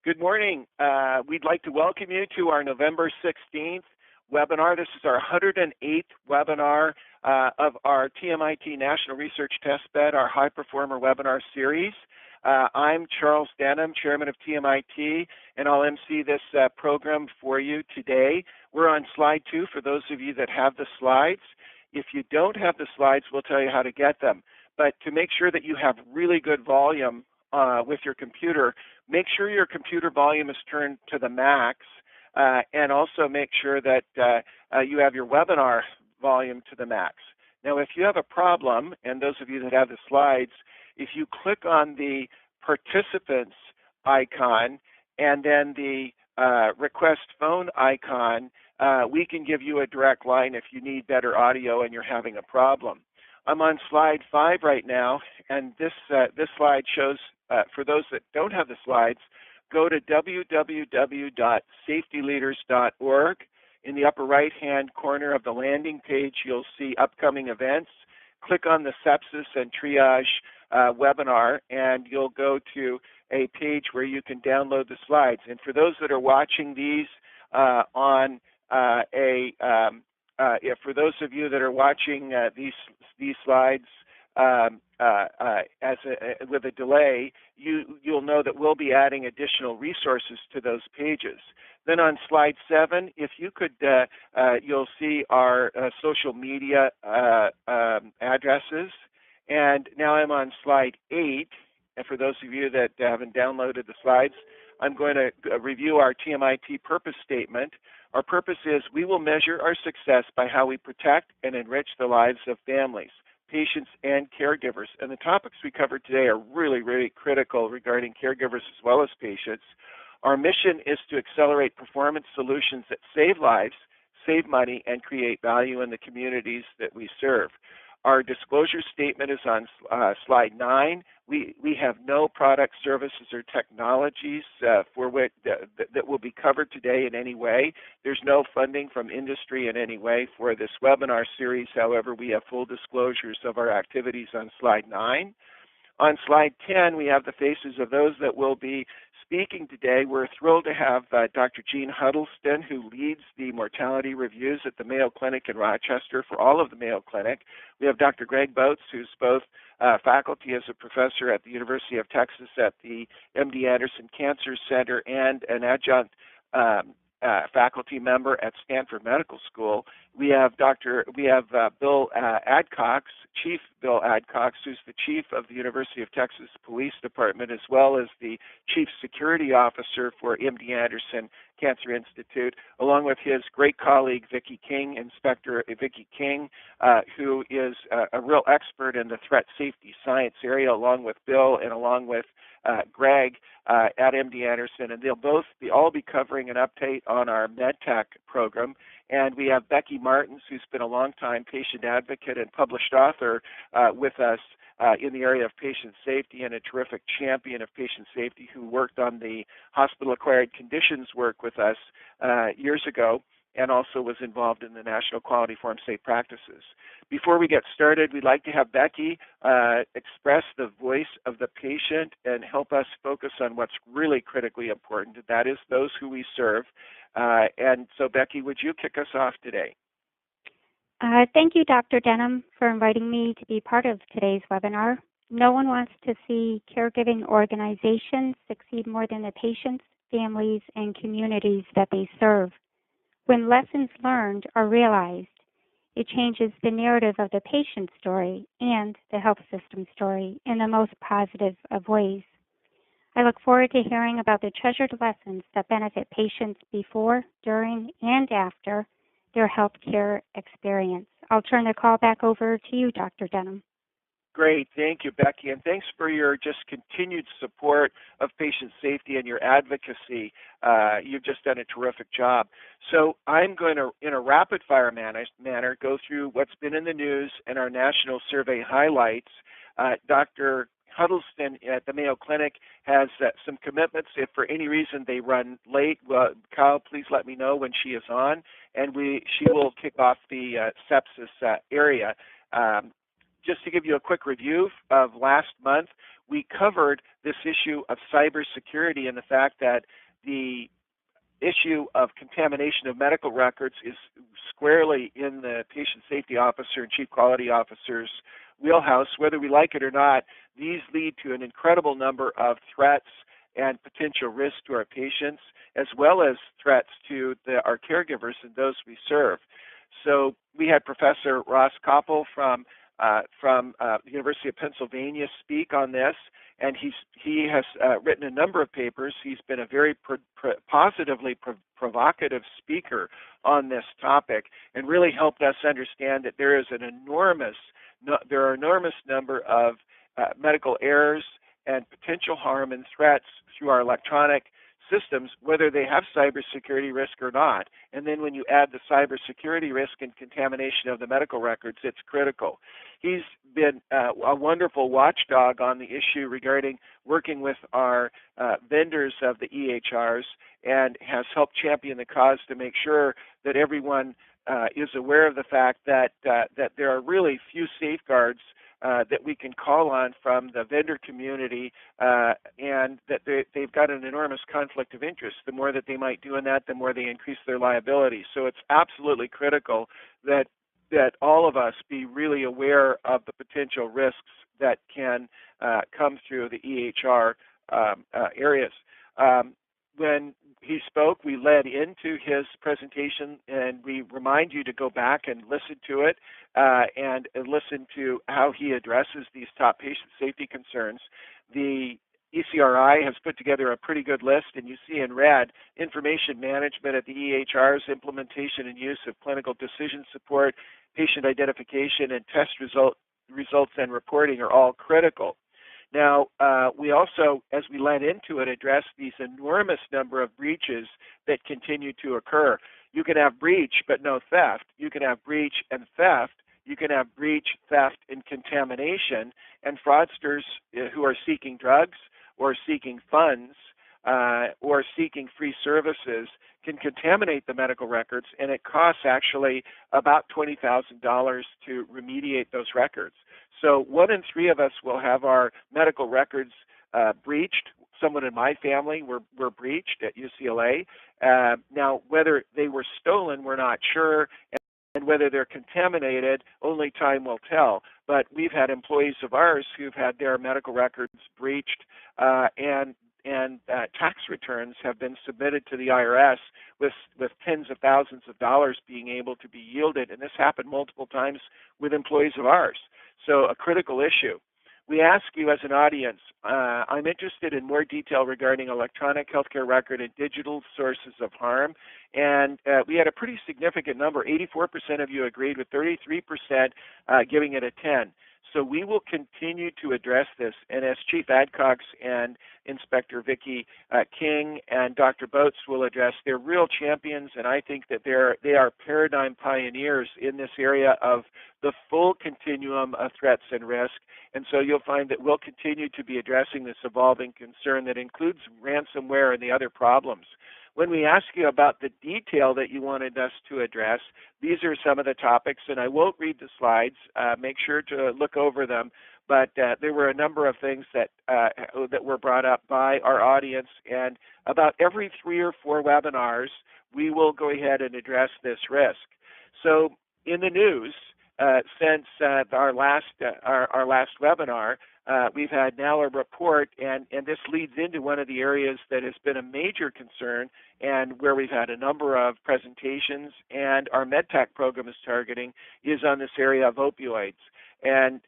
Good morning. We'd like to welcome you to our November 16th webinar. This is our 108th webinar of our TMIT National Research Testbed, our High Performer webinar series. I'm Charles Denham, Chairman of TMIT, and I'll MC this program for you today. We're on slide 2 for those of you that have the slides. If you don't have the slides, we'll tell you how to get them. But to make sure that you have really good volume with your computer, make sure your computer volume is turned to the max, and also make sure that you have your webinar volume to the max. Now, if you have a problem, and those of you that have the slides, if you click on the participants icon and then the request phone icon, we can give you a direct line if you need better audio and you're having a problem. I'm on slide 5 right now, and this slide shows, for those that don't have the slides, go to www.safetyleaders.org. In the upper right-hand corner of the landing page, you'll see upcoming events. Click on the Sepsis and Triage webinar, and you'll go to a page where you can download the slides. And for those that are watching these for those of you that are watching these slides with a delay, you'll know that we'll be adding additional resources to those pages. Then on slide 7, if you could, you'll see our social media addresses. And now I'm on slide 8, and for those of you that haven't downloaded the slides, I'm going to review our TMIT purpose statement. Our purpose is we will measure our success by how we protect and enrich the lives of families, patients, and caregivers. And the topics we covered today are really, really critical regarding caregivers as well as patients. Our mission is to accelerate performance solutions that save lives, save money, and create value in the communities that we serve. Our disclosure statement is on slide 9. We have no products, services, or technologies for which that will be covered today in any way. There's no funding from industry in any way for this webinar series. However, we have full disclosures of our activities on slide 9. On slide 10, we have the faces of those that will be speaking today. We're thrilled to have Dr. Jeanne Huddleston, who leads the mortality reviews at the Mayo Clinic in Rochester for all of the Mayo Clinic. We have Dr. Greg Botz, who's both faculty as a professor at the University of Texas at the MD Anderson Cancer Center and an adjunct faculty member at Stanford Medical School. We have Bill Adcox, Chief Bill Adcox, who's the chief of the University of Texas Police Department, as well as the Chief Security Officer for MD Anderson Cancer Institute, along with his great colleague, Vicki King, Inspector Vicki King, who is a real expert in the threat safety science area, along with Bill and along with Greg at MD Anderson, and they'll all be covering an update on our Medtech program. And we have Becky Martins, who's been a long-time patient advocate and published author with us in the area of patient safety and a terrific champion of patient safety who worked on the hospital-acquired conditions work with us years ago, and also was involved in the National Quality Forum Safe Practices. Before we get started, we'd like to have Becky express the voice of the patient and help us focus on what's really critically important, and that is those who we serve. And so, Becky, would you kick us off today? Thank you, Dr. Denham, for inviting me to be part of today's webinar. No one wants to see caregiving organizations succeed more than the patients, families, and communities that they serve. When lessons learned are realized, it changes the narrative of the patient story and the health system story in the most positive of ways. I look forward to hearing about the treasured lessons that benefit patients before, during, and after their healthcare experience. I'll turn the call back over to you, Dr. Denham. Great. Thank you, Becky, and thanks for your just continued support of patient safety and your advocacy. You've just done a terrific job. So I'm going to, in a rapid-fire manner, go through what's been in the news and our national survey highlights. Dr. Huddleston at the Mayo Clinic has some commitments. If for any reason they run late, Kyle, please let me know when she is on, and she will kick off the sepsis area. Just to give you a quick review of last month, we covered this issue of cybersecurity and the fact that the issue of contamination of medical records is squarely in the patient safety officer and chief quality officer's wheelhouse. Whether we like it or not, these lead to an incredible number of threats and potential risks to our patients, as well as threats to our caregivers and those we serve. So we had Professor Ross Koppel from the University of Pennsylvania speak on this, and he has written a number of papers. He's been a very positively provocative speaker on this topic, and really helped us understand that there is an enormous number of medical errors and potential harm and threats through our electronic systems, whether they have cybersecurity risk or not. And then when you add the cybersecurity risk and contamination of the medical records, it's critical. He's been a wonderful watchdog on the issue regarding working with our vendors of the EHRs, and has helped champion the cause to make sure that everyone is aware of the fact that there are really few safeguards that we can call on from the vendor community, and that they've got an enormous conflict of interest. The more that they might do in that, the more they increase their liability. So it's absolutely critical that all of us be really aware of the potential risks that can come through the EHR areas. When he spoke, we led into his presentation, and we remind you to go back and listen to it and listen to how he addresses these top patient safety concerns. The ECRI has put together a pretty good list, and you see in red, information management at the EHRs, implementation and use of clinical decision support, patient identification, and test results and reporting are all critical. Now, we also, as we led into it, addressed these enormous number of breaches that continue to occur. You can have breach but no theft. You can have breach and theft. You can have breach, theft, and contamination. And fraudsters who are seeking drugs or seeking funds or seeking free services can contaminate the medical records, and it costs actually about $20,000 to remediate those records. So 1 in 3 of us will have our medical records breached. Someone in my family were breached at UCLA. Now, whether they were stolen, we're not sure, and whether they're contaminated, only time will tell. But we've had employees of ours who've had their medical records breached, and tax returns have been submitted to the IRS with tens of thousands of dollars being able to be yielded, and this happened multiple times with employees of ours. So a critical issue. We ask you as an audience, I'm interested in more detail regarding electronic healthcare record and digital sources of harm, and we had a pretty significant number. 84% of you agreed, with 33% giving it a 10. So we will continue to address this, and as Chief Adcox and Inspector Vicki King and Dr. Botz will address, they're real champions, and I think that they are paradigm pioneers in this area of the full continuum of threats and risk. And so you'll find that we'll continue to be addressing this evolving concern that includes ransomware and the other problems. When we ask you about the detail that you wanted us to address, these are some of the topics, and I won't read the slides. Make sure to look over them. But there were a number of things that were brought up by our audience, and about every 3 or 4 webinars, we will go ahead and address this risk. So in the news, since our last webinar, we've had now a report, and this leads into one of the areas that has been a major concern and where we've had a number of presentations, and our Medtech program is targeting, is on this area of opioids. And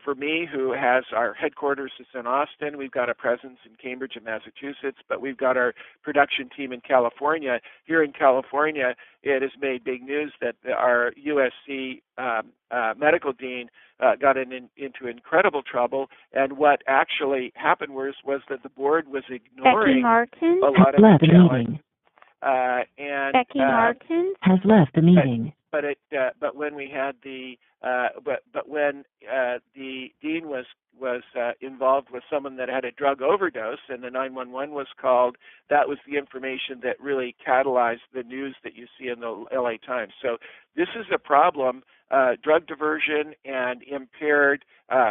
for me, who has our headquarters is in Austin, we've got a presence in Cambridge and Massachusetts, but we've got our production team in California. Here in California, it has made big news that our USC medical dean got into incredible trouble, and what actually happened was that the board was ignoring a lot of the challenge. Becky Martin has left the meeting. But when we had the But when the dean was involved with someone that had a drug overdose and the 911 was called, that was the information that really catalyzed the news that you see in the LA Times. So this is a problem. Drug diversion and impaired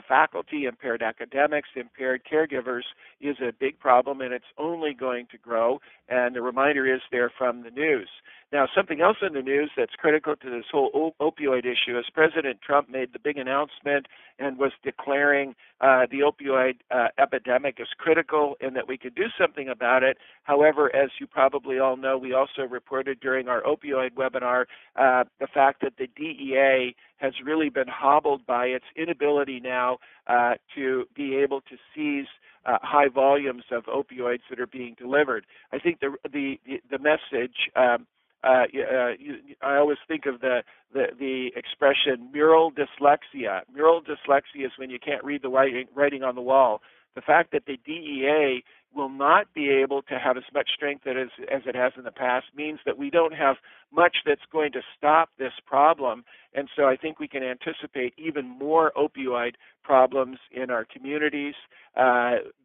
faculty, impaired academics, impaired caregivers is a big problem, and it's only going to grow. And the reminder is there from the news. Now, something else in the news that's critical to this whole opioid issue is President Trump made the big announcement and was declaring the opioid epidemic is critical and that we could do something about it. However, as you probably all know, we also reported during our opioid webinar the fact that the DEA has really been hobbled by its inability now to be able to seize high volumes of opioids that are being delivered. I think the message. I always think of the expression mural dyslexia. Mural dyslexia is when you can't read the writing on the wall. The fact that the DEA will not be able to have as much strength as it has in the past means that we don't have much that's going to stop this problem. And so I think we can anticipate even more opioid problems in our communities,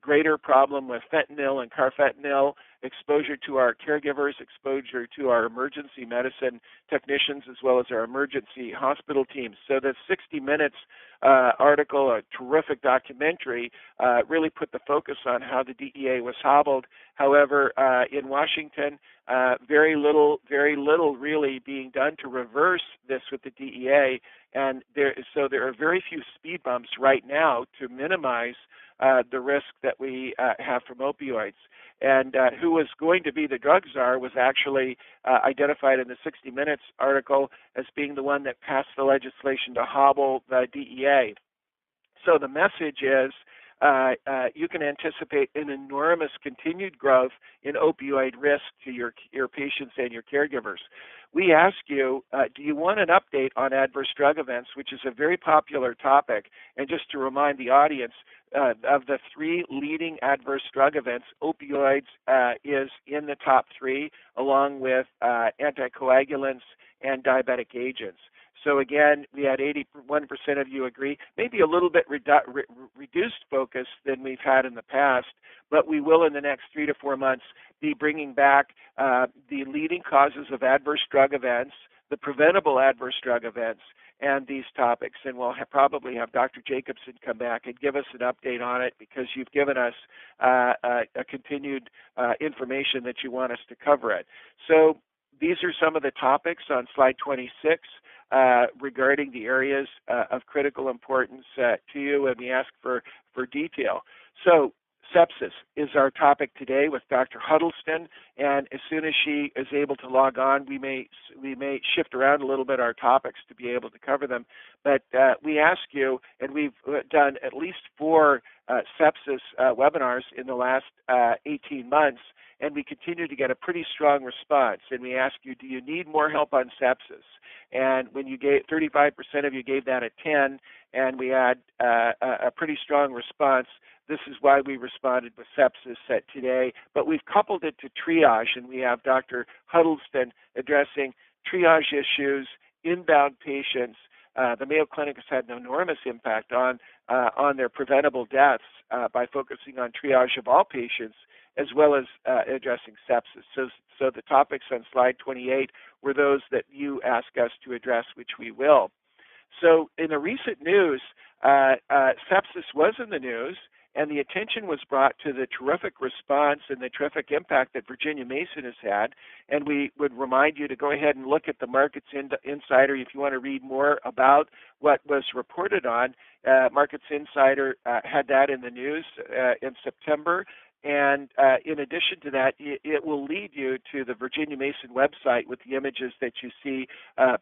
greater problem with fentanyl and carfentanil, exposure to our caregivers, exposure to our emergency medicine technicians, as well as our emergency hospital teams. So the 60 Minutes article, a terrific documentary, really put the focus on how the DEA was hobbled. However, in Washington, very little really being done to reverse this with the DEA, and there are very few speed bumps right now to minimize the risk that we have from opioids. And who was going to be the drug czar was actually identified in the 60 Minutes article as being the one that passed the legislation to hobble the DEA. So the message is you can anticipate an enormous continued growth in opioid risk to your patients and your caregivers. We ask you, do you want an update on adverse drug events, which is a very popular topic? And just to remind the audience, of the three leading adverse drug events, opioids is in the top three, along with anticoagulants and diabetic agents. So again, we had 81% of you agree, maybe a little bit reduced focus than we've had in the past, but we will in the next 3 to 4 months be bringing back the leading causes of adverse drug events, the preventable adverse drug events, and these topics. And we'll probably have Dr. Jacobson come back and give us an update on it because you've given us a continued information that you want us to cover it. So these are some of the topics on slide 26 regarding the areas of critical importance to you, and we ask for detail. So sepsis is our topic today with Dr. Huddleston, and as soon as she is able to log on, we may shift around a little bit our topics to be able to cover them. But we ask you, and we've done at least 4 sepsis webinars in the last 18 months, and we continue to get a pretty strong response. And we ask you, do you need more help on sepsis? And when you gave 35% of you gave that a 10, and we had a pretty strong response. This is why we responded with sepsis today. But we've coupled it to triage, and we have Dr. Huddleston addressing triage issues, inbound patients. The Mayo Clinic has had an enormous impact on their preventable deaths by focusing on triage of all patients, as well as addressing sepsis. So the topics on slide 28 were those that you asked us to address, which we will. So in the recent news, sepsis was in the news, and the attention was brought to the terrific response and the terrific impact that Virginia Mason has had. And we would remind you to go ahead and look at the Markets Insider if you want to read more about what was reported on. Markets Insider had that in the news in September. And in addition to that, it will lead you to the Virginia Mason website with the images that you see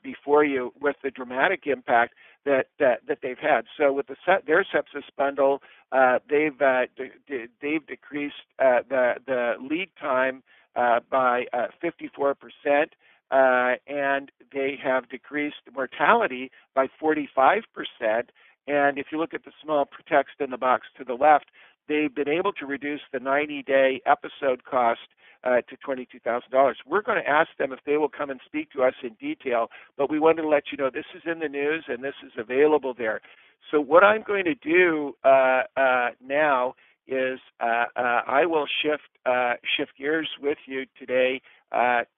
before you with the dramatic impact that they've had. So with their sepsis bundle, they've decreased the lead time by 54%, and they have decreased mortality by 45%. And if you look at the small text in the box to the left, they've been able to reduce the 90-day episode cost to $22,000. We're going to ask them if they will come and speak to us in detail, but we wanted to let you know this is in the news and this is available there. So what I'm going to do now is I will shift gears with you today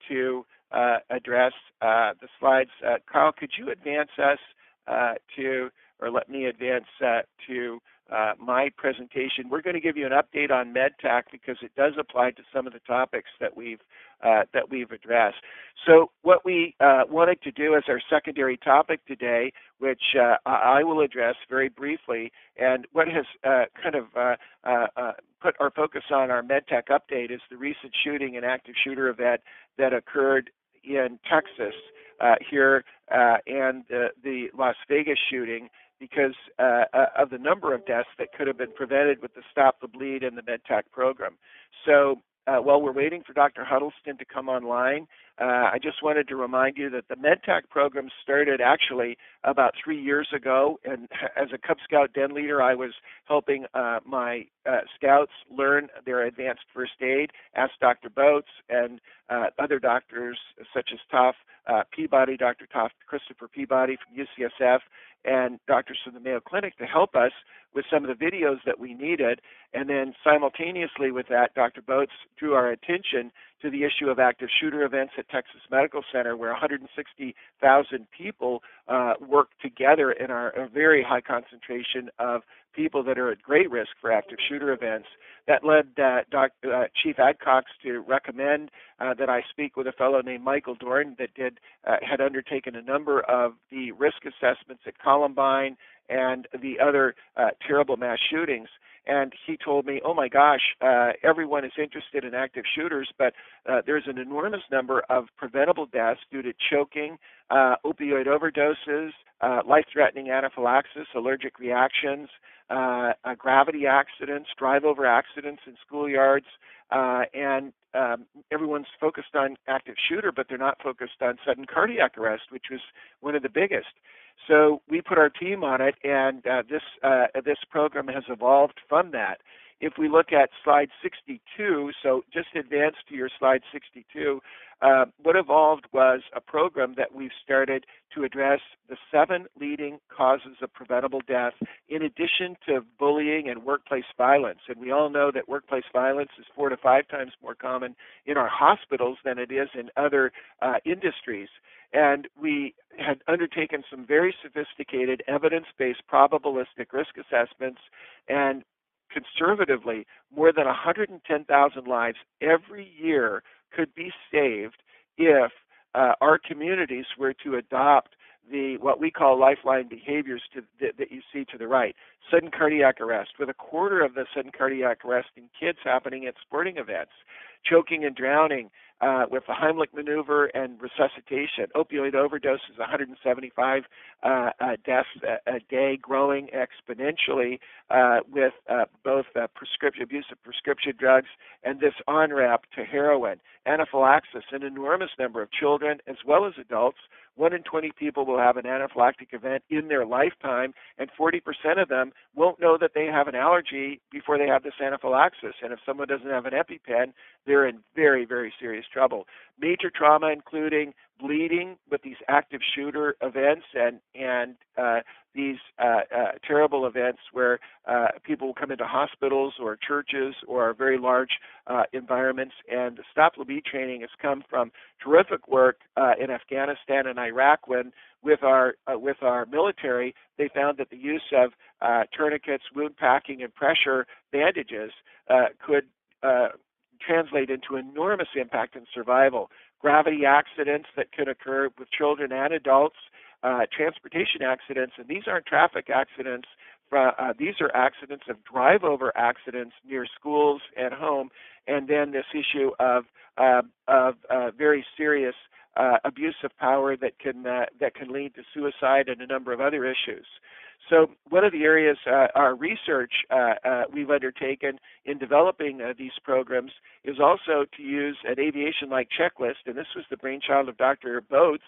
to address the slides. Carl, could you advance us or let me advance to my presentation? We're going to give you an update on Med Tac because it does apply to some of the topics that we've addressed. So what we wanted to do as our secondary topic today, which I will address very briefly, and what has put our focus on our Med Tac update is the recent shooting and active shooter event that occurred in Texas here and the Las Vegas shooting, because of the number of deaths that could have been prevented with the Stop the Bleed and the Med Tac program. So while we're waiting for Dr. Huddleston to come online, I just wanted to remind you that the Med Tac program started actually about 3 years ago, and as a Cub Scout Den leader, I was helping my scouts learn their advanced first aid, ask Dr. Botz and other doctors such as Peabody, Dr. Christopher Peabody from UCSF, and doctors from the Mayo Clinic to help us with some of the videos that we needed. And then simultaneously with that, Dr. Botz drew our attention to the issue of active shooter events at Texas Medical Center, where 160,000 people work together in a very high concentration of people that are at great risk for active shooter events. That led Chief Adcox to recommend that I speak with a fellow named Michael Dorn that had undertaken a number of the risk assessments at Columbine and the other terrible mass shootings. And he told me, oh my gosh, everyone is interested in active shooters, but there's an enormous number of preventable deaths due to choking, opioid overdoses, life-threatening anaphylaxis, allergic reactions, gravity accidents, drive-over accidents in schoolyards, and everyone's focused on active shooter, but they're not focused on sudden cardiac arrest, which was one of the biggest. So we put our team on it, and this program has evolved from that. If we look at slide 62, so just advance to your slide 62, what evolved was a program that we've started to address the 7 leading causes of preventable death, in addition to bullying and workplace violence. And we all know that workplace violence is 4 to 5 times more common in our hospitals than it is in other industries. And we had undertaken some very sophisticated evidence-based probabilistic risk assessments, and conservatively, more than 110,000 lives every year could be saved if our communities were to adopt what we call lifeline behaviors that you see to the right. Sudden cardiac arrest, with a quarter of the sudden cardiac arrest in kids happening at sporting events. Choking and drowning with the Heimlich maneuver and resuscitation. Opioid overdoses, 175 deaths a day, growing exponentially with both abuse of prescription drugs and this on-ramp to heroin. Anaphylaxis, an enormous number of children as well as adults. 1 in 20 people will have an anaphylactic event in their lifetime, and 40% of them won't know that they have an allergy before they have this anaphylaxis. And if someone doesn't have an EpiPen, they're in very, very serious trouble. Major trauma, including bleeding with these active shooter events and these terrible events where people will come into hospitals or churches or very large environments. And the Stop the Bleed training has come from terrific work in Afghanistan and Iraq, when with our military, they found that the use of tourniquets, wound packing, and pressure bandages could translate into enormous impact in survival. Gravity accidents that could occur with children and adults, transportation accidents, and these aren't traffic accidents. These are accidents of drive-over accidents near schools and home, and then this issue of very serious abuse of power that can lead to suicide and a number of other issues. So one of the areas our research we've undertaken in developing these programs is also to use an aviation-like checklist, and this was the brainchild of Dr. Botz,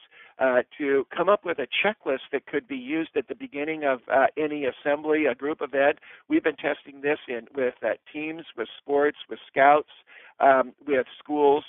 to come up with a checklist that could be used at the beginning of any assembly, a group event. We've been testing this with teams, with sports, with scouts, We have schools,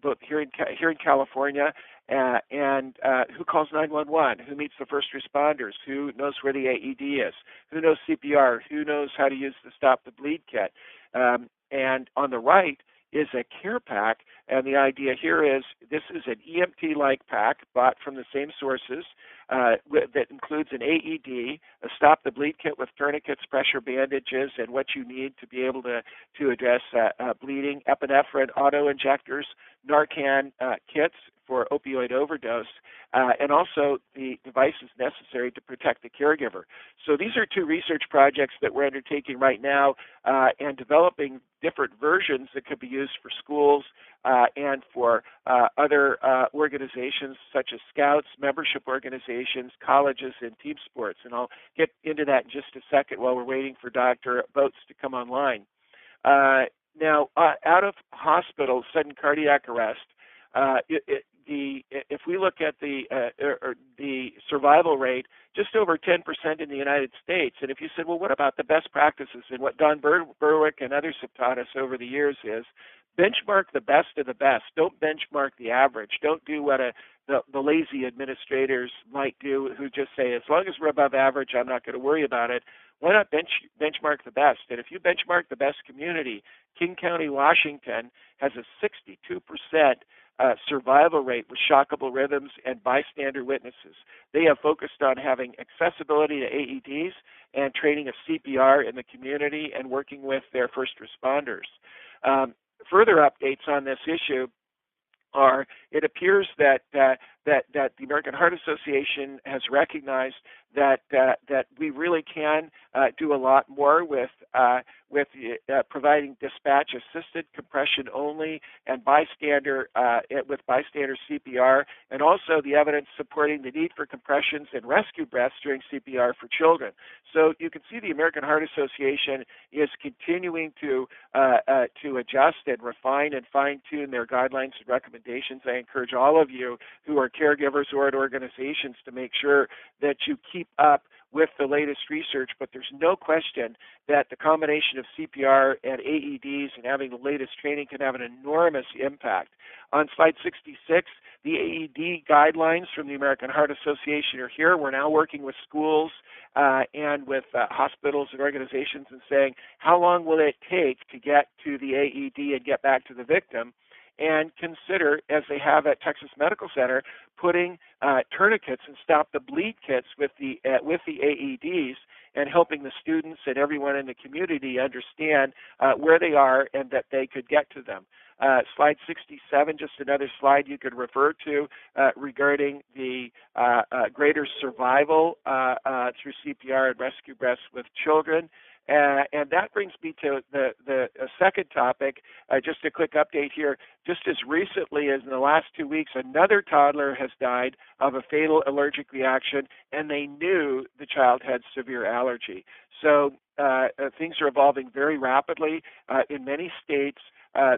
both here in California, and who calls 911, who meets the first responders, who knows where the AED is, who knows CPR, who knows how to use the Stop the Bleed kit. And on the right is a care pack, and the idea here is this is an EMT-like pack bought from the same sources that includes an AED, a Stop the Bleed kit with tourniquets, pressure bandages, and what you need to be able to address bleeding, epinephrine, auto-injectors, Narcan kits for opioid overdose, and also the devices necessary to protect the caregiver. So these are two research projects that we're undertaking right now and developing different versions that could be used for schools and for other organizations such as Scouts, membership organizations, colleges, and team sports. And I'll get into that in just a second while we're waiting for Dr. Botz to come online. Now, out of hospital, sudden cardiac arrest, if we look at the survival rate, just over 10% in the United States. And if you said, well, what about the best practices? And what Don Berwick and others have taught us over the years is benchmark the best of the best. Don't benchmark the average. Don't do what the lazy administrators might do, who just say, as long as we're above average, I'm not going to worry about it. Why not benchmark the best? And if you benchmark the best community, King County, Washington has a 62% survival rate with shockable rhythms and bystander witnesses. They have focused on having accessibility to AEDs and training of CPR in the community and working with their first responders. Further updates on this issue are, it appears that the American Heart Association has recognized that we really can do a lot more with providing dispatch-assisted compression only and bystander CPR, and also the evidence supporting the need for compressions and rescue breaths during CPR for children. So you can see the American Heart Association is continuing to adjust and refine and fine-tune their guidelines and recommendations. I encourage all of you who are caregivers or at organizations to make sure that you keep up with the latest research, but there's no question that the combination of CPR and AEDs and having the latest training can have an enormous impact. On slide 66, the AED guidelines from the American Heart Association are here. We're now working with schools and with hospitals and organizations and saying, how long will it take to get to the AED and get back to the victim? And consider, as they have at Texas Medical Center, putting tourniquets and Stop the Bleed kits with the AEDs and helping the students and everyone in the community understand where they are and that they could get to them. Slide 67, just another slide you could refer to regarding the greater survival through CPR and rescue breaths with children. And that brings me to the second topic. Just a quick update here. Just as recently as in the last 2 weeks, another toddler has died of a fatal allergic reaction, and they knew the child had severe allergy. So things are evolving very rapidly. In many states,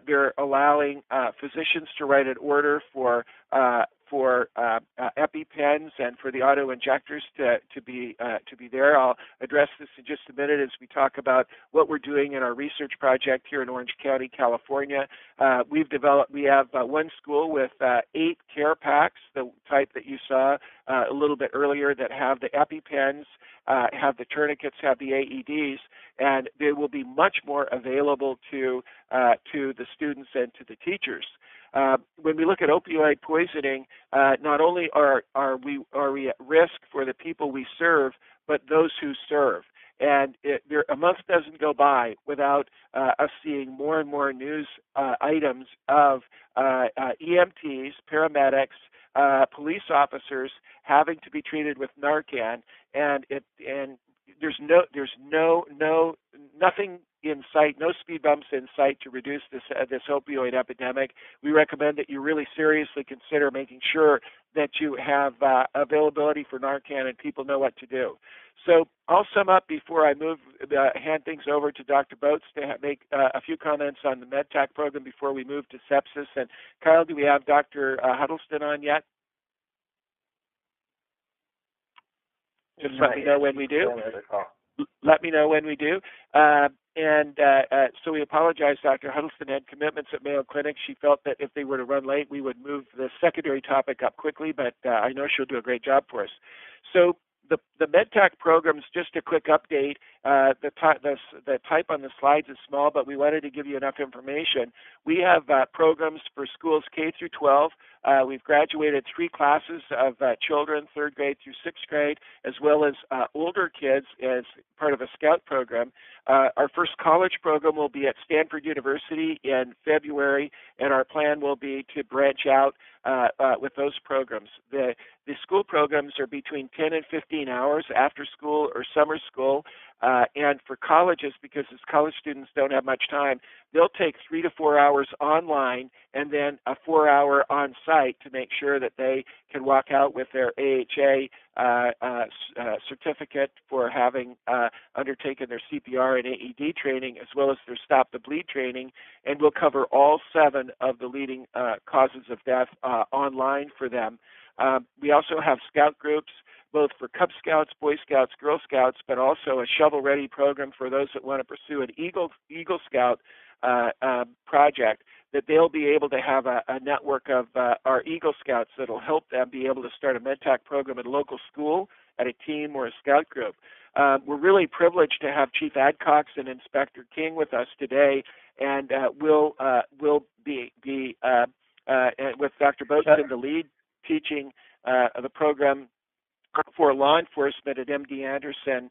they're allowing physicians to write an order for EpiPens and for the auto injectors to be there. I'll address this in just a minute as we talk about what we're doing in our research project here in Orange County, California. We have one school with 8 care packs, the type that you saw a little bit earlier, that have the EpiPens, have the tourniquets, have the AEDs, and they will be much more available to the students and to the teachers. When we look at opioid poisoning, not only are we at risk for the people we serve, but those who serve. And a month doesn't go by without us seeing more and more news items of EMTs, paramedics, police officers having to be treated with Narcan, and there's nothing in sight, no speed bumps in sight to reduce this opioid epidemic. We recommend that you really seriously consider making sure that you have availability for Narcan and people know what to do. So I'll sum up before I hand things over to Dr. Botz to make a few comments on the Medtech program before we move to sepsis. And Kyle, do we have Dr. Huddleston on yet? Just let me know when we do. let me know when we do. So we apologize. Dr. Huddleston had commitments at Mayo Clinic. She felt that if they were to run late, we would move the secondary topic up quickly, but I know she'll do a great job for us. So the Medtech programs, just a quick update. The type on the slides is small, but we wanted to give you enough information. We have programs for schools K through 12. We've graduated 3 classes of children, 3rd grade through 6th grade, as well as older kids as part of a Scout program. Our first college program will be at Stanford University in February, and our plan will be to branch out with those programs. The school programs are between 10 and 15 hours after school or summer school. And for colleges, because as college students don't have much time, they'll take 3 to 4 hours online and then a 4-hour on-site to make sure that they can walk out with their AHA certificate for having undertaken their CPR and AED training, as well as their Stop the Bleed training. And we'll cover all 7 of the leading causes of death online for them. We also have Scout groups, both for Cub Scouts, Boy Scouts, Girl Scouts, but also a shovel-ready program for those that want to pursue an Eagle Scout project, that they'll be able to have a network of our Eagle Scouts that will help them be able to start a Med Tac program at a local school, at a team, or a Scout group. We're really privileged to have Chief Adcox and Inspector King with us today, and we'll be with Dr. Botz in the lead, teaching the program for law enforcement at MD Anderson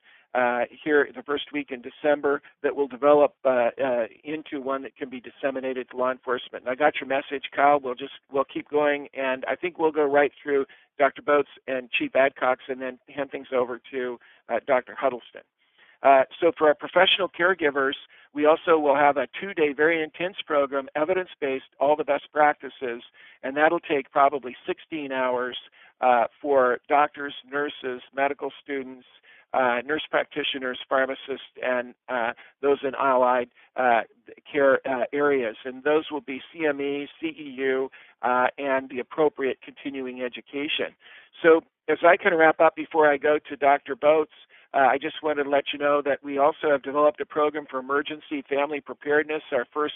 here the first week in December, that will develop into one that can be disseminated to law enforcement. And I got your message, Kyle. We'll keep going, and I think we'll go right through Dr. Botz and Chief Adcox, and then hand things over to Dr. Huddleston. So for our professional caregivers, we also will have a 2-day very intense program, evidence-based, all the best practices, and that'll take probably 16 hours for doctors, nurses, medical students, nurse practitioners, pharmacists, and those in allied care areas. And those will be CME, CEU, and the appropriate continuing education. So as I kind of wrap up before I go to Dr. Botz, I just wanted to let you know that we also have developed a program for emergency family preparedness. Our first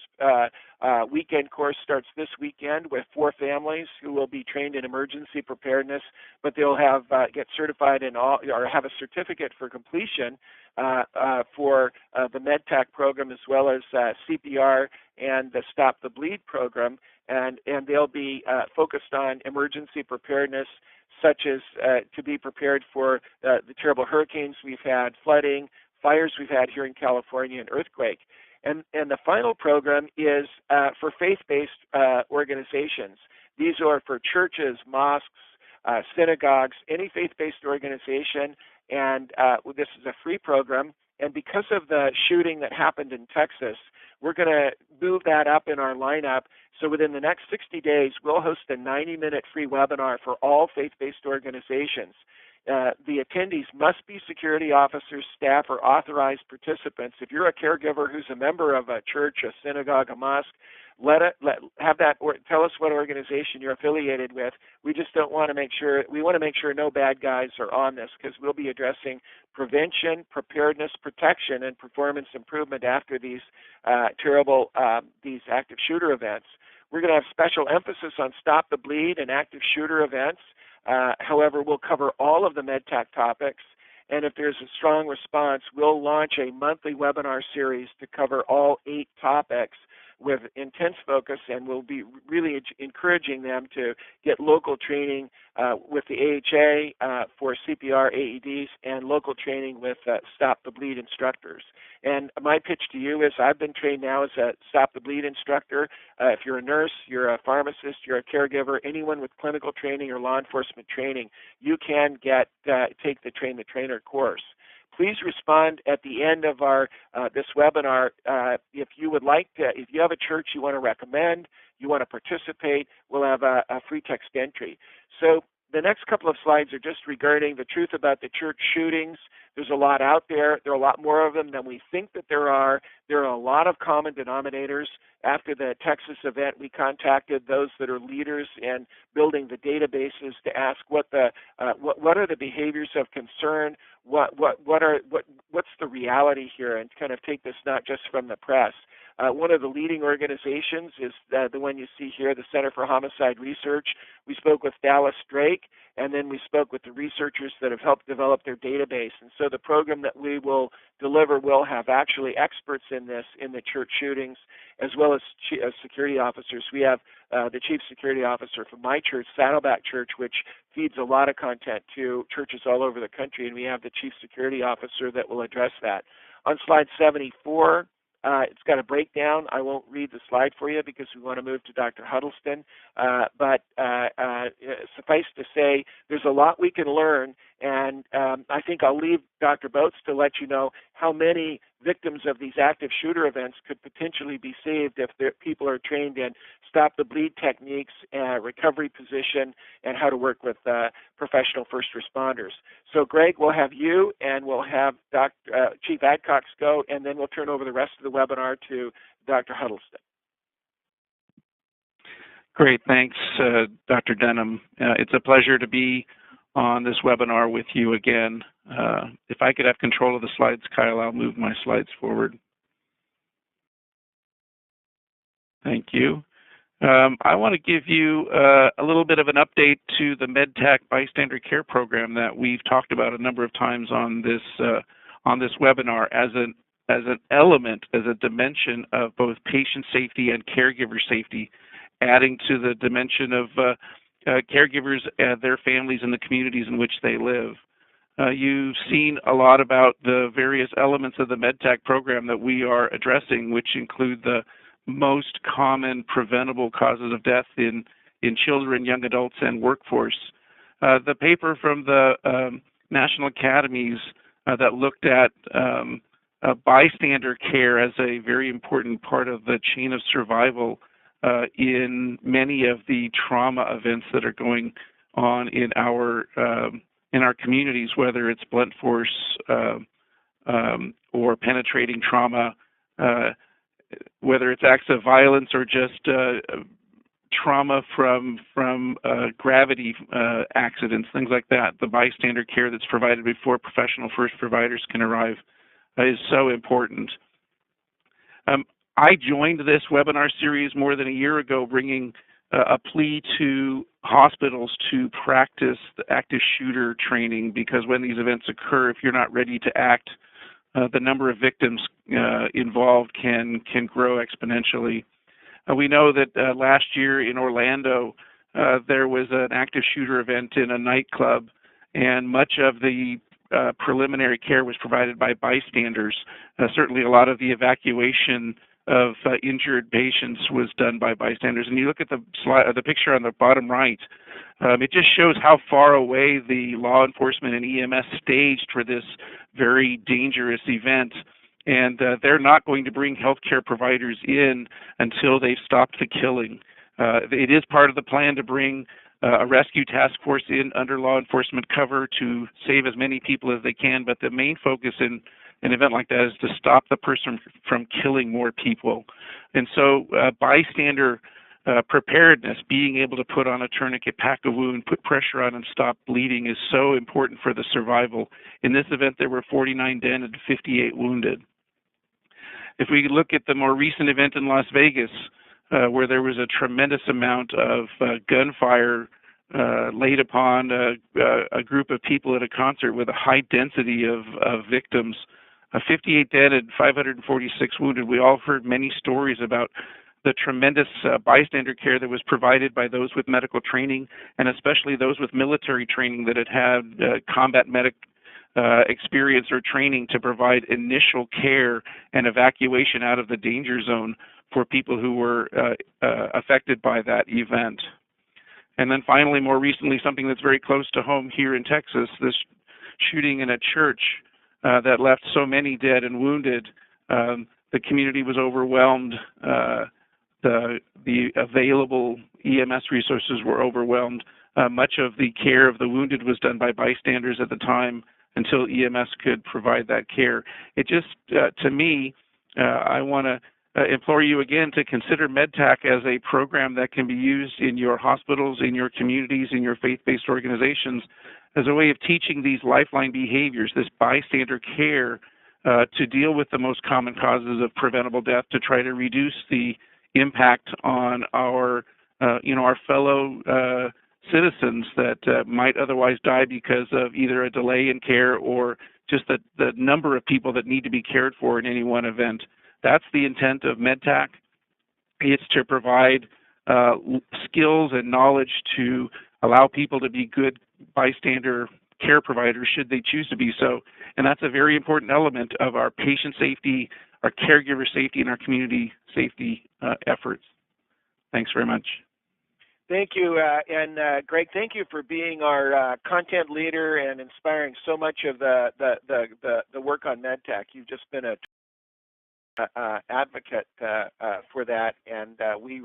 weekend course starts this weekend with 4 families who will be trained in emergency preparedness, but they'll have get certified in all, or have a certificate for completion for the Med Tac program, as well as CPR and the Stop the Bleed program, and they'll be focused on emergency preparedness, such as to be prepared for the terrible hurricanes we've had, flooding, fires we've had here in California, and earthquake. And the final program is for faith-based organizations. These are for churches, mosques, synagogues, any faith-based organization, and this is a free program. And because of the shooting that happened in Texas, we're going to move that up in our lineup. So within the next 60 days, we'll host a 90-minute free webinar for all faith-based organizations. The attendees must be security officers, staff, or authorized participants. If you're a caregiver who's a member of a church, a synagogue, a mosque, tell us what organization you're affiliated with. We just want to make sure no bad guys are on this, because we'll be addressing prevention, preparedness, protection, and performance improvement after these these active shooter events. We're going to have special emphasis on Stop the Bleed and active shooter events. However, we'll cover all of the Med Tac topics, and if there's a strong response, we'll launch a monthly webinar series to cover all 8 topics with intense focus, and we'll be really encouraging them to get local training with the AHA for CPR, AEDs, and local training with Stop the Bleed instructors. And my pitch to you is I've been trained now as a Stop the Bleed instructor. If you're a nurse, you're a pharmacist, you're a caregiver, anyone with clinical training or law enforcement training, you can take the Train the Trainer course. Please respond at the end of our this webinar if you would like to. If you have a church you want to recommend, you want to participate, we'll have a free text entry. So the next couple of slides are just regarding the truth about the church shootings. There's a lot out there. There are a lot more of them than we think that there are. There are a lot of common denominators. After the Texas event, we contacted those that are leaders in building the databases to ask what are the behaviors of concern, what's the reality here, and kind of take this not just from the press. One of the leading organizations is the one you see here, the Center for Homicide Research. We spoke with Dallas Drake, and then we spoke with the researchers that have helped develop their database. And so the program that we will deliver will have actually experts in this, in the church shootings, as well as security officers. We have the chief security officer from my church, Saddleback Church, which feeds a lot of content to churches all over the country, and we have the chief security officer that will address that. On slide 74, it's got a breakdown. I won't read the slide for you because we want to move to Dr. Huddleston. But suffice to say, there's a lot we can learn, and I think I'll leave Dr. Botz to let you know how many victims of these active shooter events could potentially be saved if people are trained in stop the bleed techniques, recovery position, and how to work with professional first responders. So, Greg, we'll have you, and we'll have Chief Adcox go, and then we'll turn over the rest of the webinar to Dr. Huddleston. Great. Thanks, Dr. Denham. It's a pleasure to be on this webinar with you again. If I could have control of the slides, Kyle, I'll move my slides forward. Thank you. I want to give you a little bit of an update to the Medtech Bystander Care Program that we've talked about a number of times on this webinar as an element, as a dimension of both patient safety and caregiver safety, adding to the dimension of caregivers and their families and the communities in which they live. You've seen a lot about the various elements of the Medtech program that we are addressing, which include the most common preventable causes of death in children, young adults, and workforce. The paper from the National Academies that looked at bystander care as a very important part of the chain of survival in many of the trauma events that are going on in our communities, whether it's blunt force or penetrating trauma, whether it's acts of violence or just trauma from gravity accidents, things like that. The bystander care that's provided before professional first providers can arrive is so important. I joined this webinar series more than a year ago, bringing a plea to hospitals to practice the active shooter training, because when these events occur, if you're not ready to act, the number of victims involved can grow exponentially. We know that last year in Orlando, there was an active shooter event in a nightclub, and much of the preliminary care was provided by bystanders. Certainly a lot of the evacuation of injured patients was done by bystanders. And you look at the picture on the bottom right, it just shows how far away the law enforcement and EMS staged for this very dangerous event. And they're not going to bring healthcare providers in until they've stopped the killing. It is part of the plan to bring a rescue task force in under law enforcement cover to save as many people as they can, but the main focus in an event like that is to stop the person from killing more people. And so bystander preparedness, being able to put on a tourniquet, pack a wound, put pressure on and stop bleeding is so important for the survival. In this event, there were 49 dead and 58 wounded. If we look at the more recent event in Las Vegas, where there was a tremendous amount of gunfire laid upon a group of people at a concert with a high density of victims, 58 dead and 546 wounded. We all heard many stories about the tremendous bystander care that was provided by those with medical training, and especially those with military training that had combat medic experience or training to provide initial care and evacuation out of the danger zone for people who were affected by that event. And then finally, more recently, something that's very close to home here in Texas, this shooting in a church that left so many dead and wounded. The community was overwhelmed. The available EMS resources were overwhelmed. Much of the care of the wounded was done by bystanders at the time until EMS could provide that care. It just, to me, I want to implore you again to consider Med Tac as a program that can be used in your hospitals, in your communities, in your faith-based organizations as a way of teaching these lifeline behaviors, this bystander care, to deal with the most common causes of preventable death, to try to reduce the impact on our fellow citizens that might otherwise die because of either a delay in care or just the number of people that need to be cared for in any one event. That's the intent of Med Tac. It's to provide skills and knowledge to allow people to be good bystander care providers should they choose to be so. And that's a very important element of our patient safety, our caregiver safety, and our community safety efforts. Thanks very much. Thank you, and Greg, thank you for being our content leader and inspiring so much of the work on MedTech. You've just been a advocate for that, and we're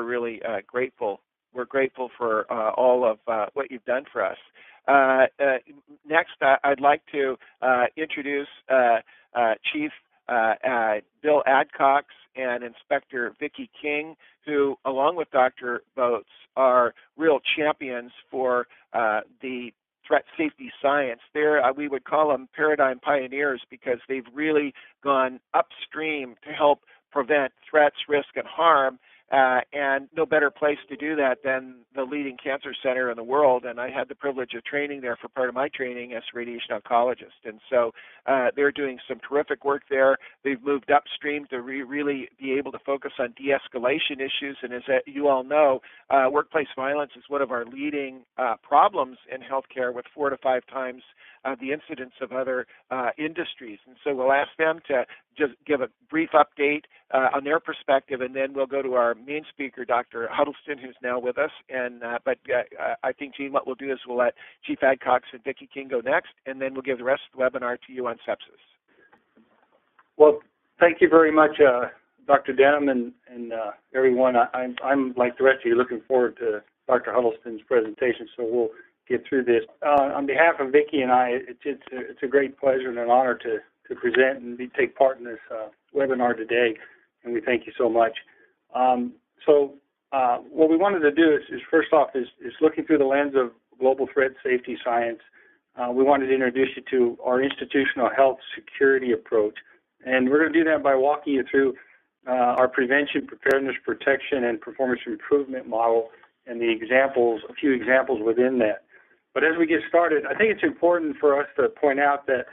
really grateful. We're grateful for all of what you've done for us. Next, I'd like to introduce Chief Bill Adcox and Inspector Vicki King, who, along with Dr. Botz, are real champions for the threat safety science. We would call them paradigm pioneers because they've really gone upstream to help prevent threats, risk, and harm. And no better place to do that than the leading cancer center in the world. And I had the privilege of training there for part of my training as a radiation oncologist. And so they're doing some terrific work there. They've moved upstream to really be able to focus on de-escalation issues. And as you all know, workplace violence is one of our leading problems in healthcare, with 4 to 5 times the incidence of other industries. And so we'll ask them to just give a brief update on their perspective, and then we'll go to our main speaker, Dr. Huddleston, who's now with us. And but I think, Jeanne, what we'll do is we'll let Chief Adcox and Vicki King go next, and then we'll give the rest of the webinar to you on sepsis. Well, thank you very much, Dr. Denham and everyone. I'm like the rest of you, looking forward to Dr. Huddleston's presentation, so we'll get through this. On behalf of Vicki and I, it's a great pleasure and an honor to present and take part in this webinar today, and we thank you so much. What we wanted to do is first off is looking through the lens of global threat safety science. We wanted to introduce you to our institutional health security approach, and we're going to do that by walking you through our prevention, preparedness, protection, and performance improvement model, and the examples, a few examples within that. But as we get started, I think it's important for us to point out that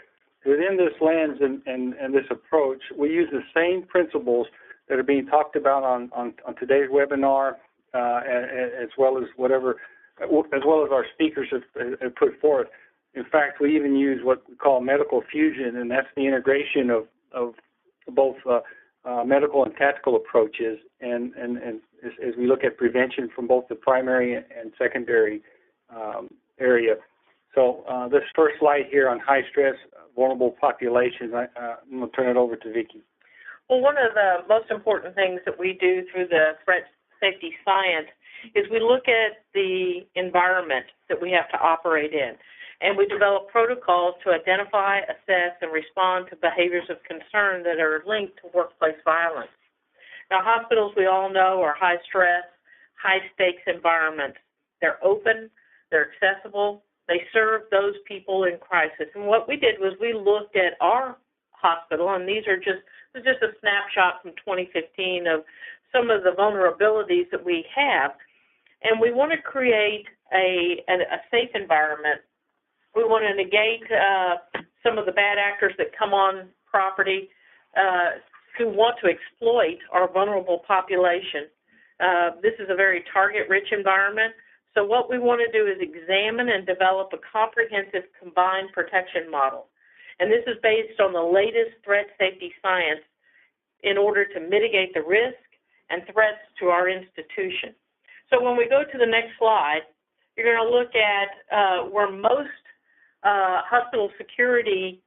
within this lens and this approach, we use the same principles that are being talked about on today's webinar, as well as our speakers have put forth. In fact, we even use what we call medical fusion, and that's the integration of both medical and tactical approaches, and as we look at prevention from both the primary and secondary area. So this first slide here on high stress, vulnerable populations, I'm going to turn it over to Vicki. Well, one of the most important things that we do through the threat safety science is we look at the environment that we have to operate in, and we develop protocols to identify, assess, and respond to behaviors of concern that are linked to workplace violence. Now, hospitals, we all know, are high-stress, high-stakes environments. They're open, they're accessible, they serve those people in crisis. And what we did was we looked at our hospital, and this is just a snapshot from 2015 of some of the vulnerabilities that we have, and we want to create a safe environment. We want to negate some of the bad actors that come on property who want to exploit our vulnerable population. This is a very target-rich environment. So what we want to do is examine and develop a comprehensive combined protection model. And this is based on the latest threat safety science in order to mitigate the risk and threats to our institution. So when we go to the next slide, you're going to look at where most hospital security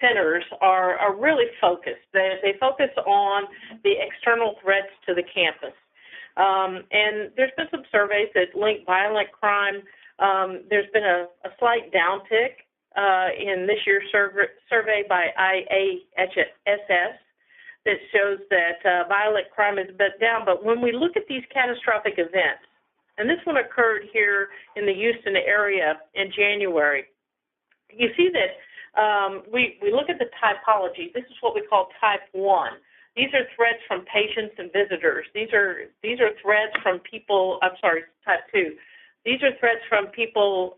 centers are really focused. They focus on the external threats to the campus. And there's been some surveys that link violent crime. There's been a slight downtick in this year's survey by IASS that shows that violent crime has been down. But when we look at these catastrophic events, and this one occurred here in the Houston area in January, you see that we look at the typology. This is what we call type 1. These are threats from patients and visitors. These are threats from people, type 2. These are threats from people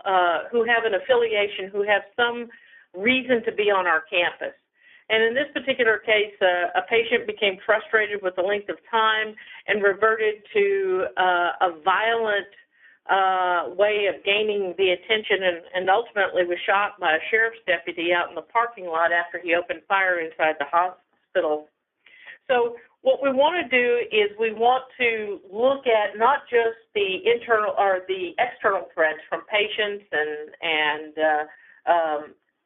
who have an affiliation, who have some reason to be on our campus. And in this particular case, a patient became frustrated with the length of time and reverted to a violent way of gaining the attention, and ultimately was shot by a sheriff's deputy out in the parking lot after he opened fire inside the hospital. So what we want to do is we want to look at not just the internal or the external threats from patients and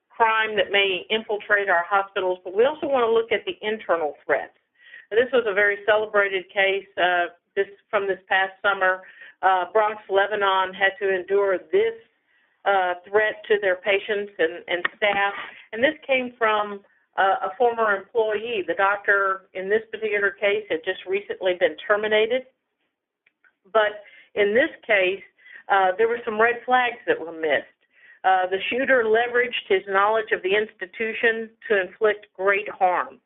crime that may infiltrate our hospitals, but we also want to look at the internal threats. And this was a very celebrated case from this past summer. Bronx, Lebanon had to endure this threat to their patients and staff, and this came from a former employee. The doctor in this particular case had just recently been terminated, but in this case, there were some red flags that were missed. The shooter leveraged his knowledge of the institution to inflict great harm.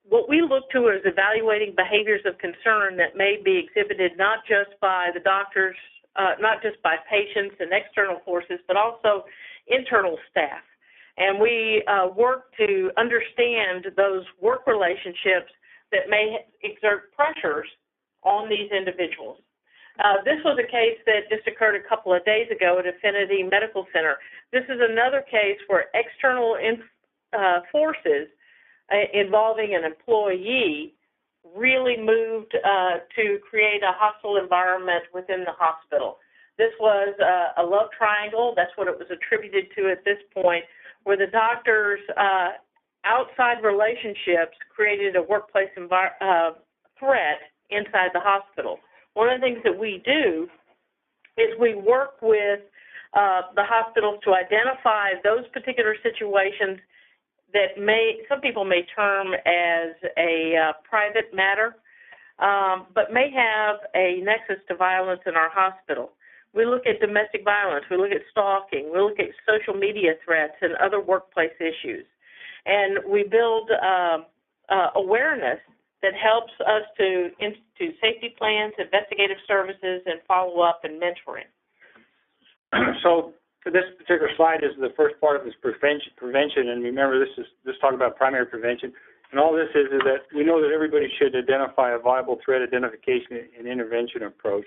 What we look to is evaluating behaviors of concern that may be exhibited not just by the doctors, not just by patients and external forces, but also internal staff. And we work to understand those work relationships that may exert pressures on these individuals. This was a case that just occurred a couple of days ago at Affinity Medical Center. This is another case where external forces involving an employee really moved to create a hostile environment within the hospital. This was a love triangle. That's what it was attributed to at this point, where the doctors' outside relationships created a workplace threat inside the hospital. One of the things that we do is we work with the hospitals to identify those particular situations that some people may term as a private matter, but may have a nexus to violence in our hospital. We look at domestic violence, we look at stalking, we look at social media threats and other workplace issues. And we build awareness that helps us to institute safety plans, investigative services, and follow-up and mentoring. So for this particular slide is the first part of this prevention, and remember this talking about primary prevention. And all this is that we know that everybody should identify a viable threat identification and intervention approach.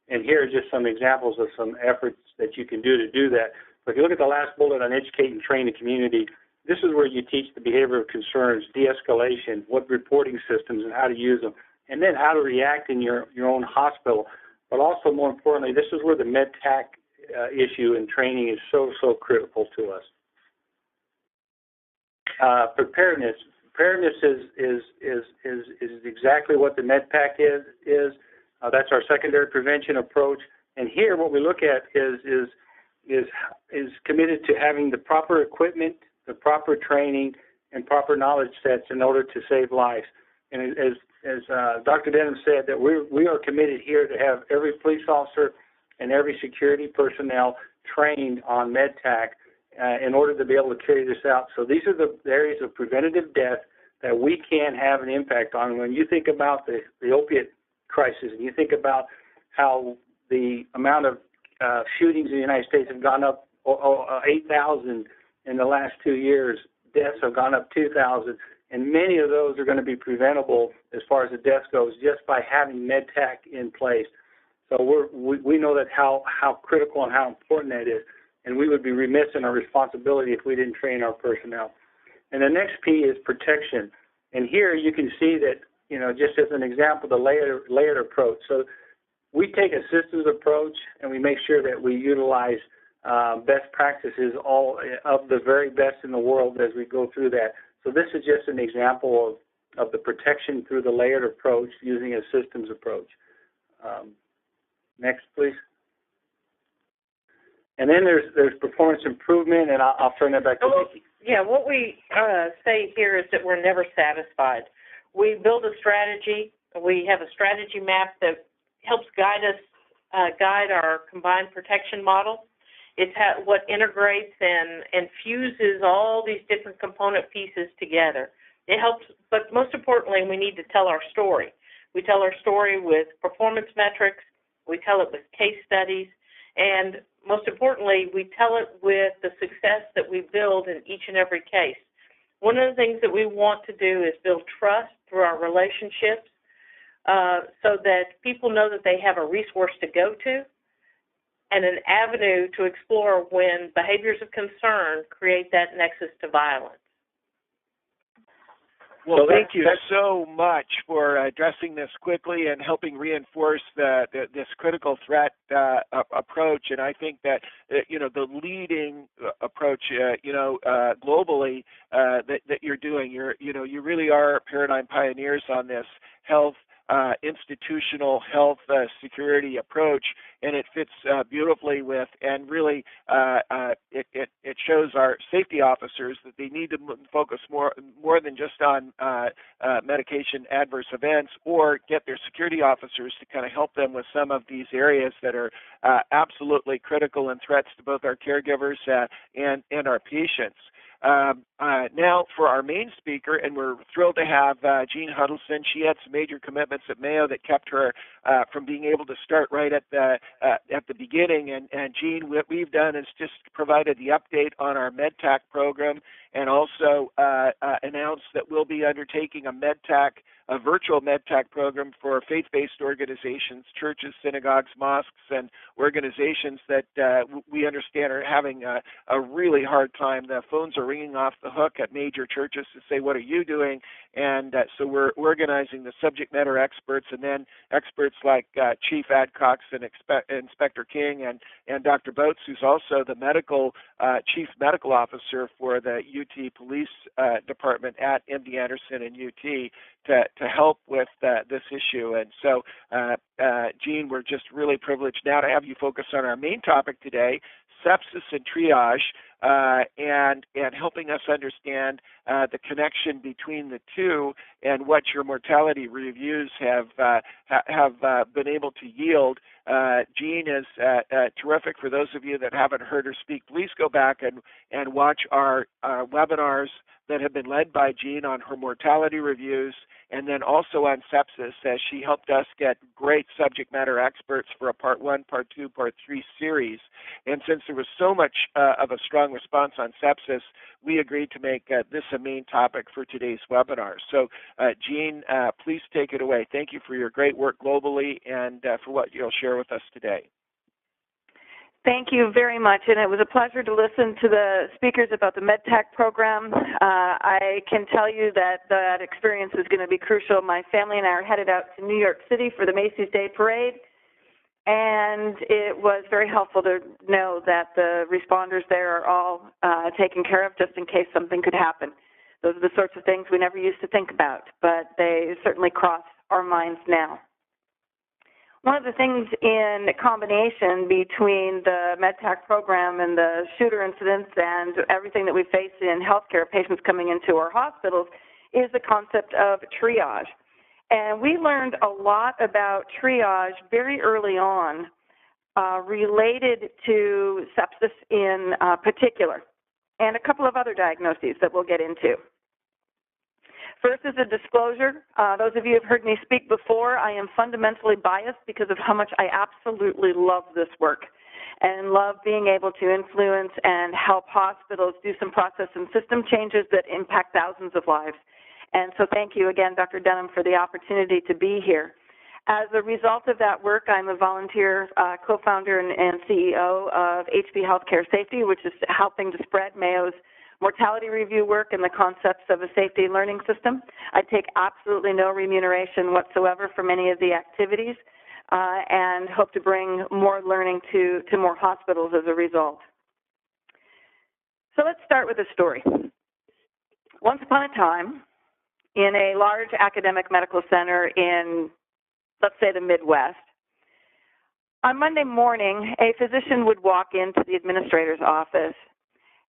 And here are just some examples of some efforts that you can do to do that. But if you look at the last bullet on educate and train the community, this is where you teach the behavior of concerns, de-escalation, what reporting systems and how to use them, and then how to react in your own hospital. But also, more importantly, this is where the Med Tac issue and training is so critical to us. Preparedness. Preparedness is exactly what the Med Tac is. That's our secondary prevention approach. And here, what we look at is committed to having the proper equipment, the proper training, and proper knowledge sets in order to save lives. And as Dr. Denham said, that we are committed here to have every police officer and every security personnel trained on Med Tac in order to be able to carry this out. So these are the areas of preventative death that we can have an impact on. When you think about the opiate crisis, and you think about how the amount of shootings in the United States have gone up 8,000 in the last 2 years, deaths have gone up 2,000, and many of those are going to be preventable as far as the death goes just by having Med Tac in place. So we know that how critical and how important that is, and we would be remiss in our responsibility if we didn't train our personnel. And the next P is protection. And here you can see that, just as an example, the layered approach. So we take a systems approach and we make sure that we utilize best practices, all of the very best in the world as we go through that. So this is just an example of the protection through the layered approach using a systems approach. Next, please. And then there's performance improvement, and I'll turn that back to Vicki. Yeah, what we say here is that we're never satisfied. We build a strategy. We have a strategy map that helps guide our combined protection model. It's what integrates and fuses all these different component pieces together. It helps, but most importantly, we need to tell our story. We tell our story with performance metrics. We tell it with case studies. And most importantly, we tell it with the success that we build in each and every case. One of the things that we want to do is build trust through our relationships so that people know that they have a resource to go to and an avenue to explore when behaviors of concern create that nexus to violence. Well, thank you so much for addressing this quickly and helping reinforce this critical threat approach. And I think that the leading approach, globally that you're doing, you really are paradigm pioneers on this health. Institutional health security approach, and it fits beautifully with, and really it shows our safety officers that they need to focus more than just on medication adverse events, or get their security officers to kind of help them with some of these areas that are absolutely critical and threats to both our caregivers and our patients. Now for our main speaker, and we're thrilled to have Jeanne Huddleston. She had some major commitments at Mayo that kept her from being able to start right at the beginning. And Jeanne, what we've done is just provided the update on our Med Tac program, and also announced that we'll be undertaking a virtual Med Tac program for faith-based organizations, churches, synagogues, mosques, and organizations that we understand are having a really hard time. The phones are ringing off the hook at major churches to say, what are you doing? And so we're organizing the subject matter experts, and then experts like Chief Adcox and Inspector King and Dr. Botz, who's also the Chief Medical Officer for the UT Police Department at MD Anderson and UT, to help with this issue. And so, Jeanne, we're just really privileged now to have you focus on our main topic today, sepsis and triage, and helping us understand the connection between the two and what your mortality reviews have been able to yield. Jeanne is terrific. For those of you that haven't heard her speak, please go back and watch our webinars that have been led by Jeanne on her mortality reviews, and then also on sepsis, as she helped us get great subject matter experts for a Part 1, Part 2, Part 3 series. And since there was so much of a strong response on sepsis, we agreed to make this a main topic for today's webinar. So, Jeanne, please take it away. Thank you for your great work globally and for what you'll share with us today. Thank you very much, and it was a pleasure to listen to the speakers about the Med Tac program. I can tell you that experience is going to be crucial. My family and I are headed out to New York City for the Macy's Day Parade, and it was very helpful to know that the responders there are all taken care of just in case something could happen. Those are the sorts of things we never used to think about, but they certainly cross our minds now. One of the things in combination between the Med Tac program and the shooter incidents and everything that we face in healthcare, patients coming into our hospitals, is the concept of triage. And we learned a lot about triage very early on related to sepsis in particular, and a couple of other diagnoses that we'll get into. First is a disclosure. Those of you who have heard me speak before, I am fundamentally biased because of how much I absolutely love this work and love being able to influence and help hospitals do some process and system changes that impact thousands of lives. And so thank you again, Dr. Denham, for the opportunity to be here. As a result of that work, I'm a volunteer co-founder and CEO of HP Healthcare Safety, which is helping to spread Mayo's mortality review work and the concepts of a safety learning system. I take absolutely no remuneration whatsoever from any of the activities and hope to bring more learning to more hospitals as a result. So let's start with a story. Once upon a time, in a large academic medical center in, let's say, the Midwest, On Monday morning, a physician would walk into the administrator's office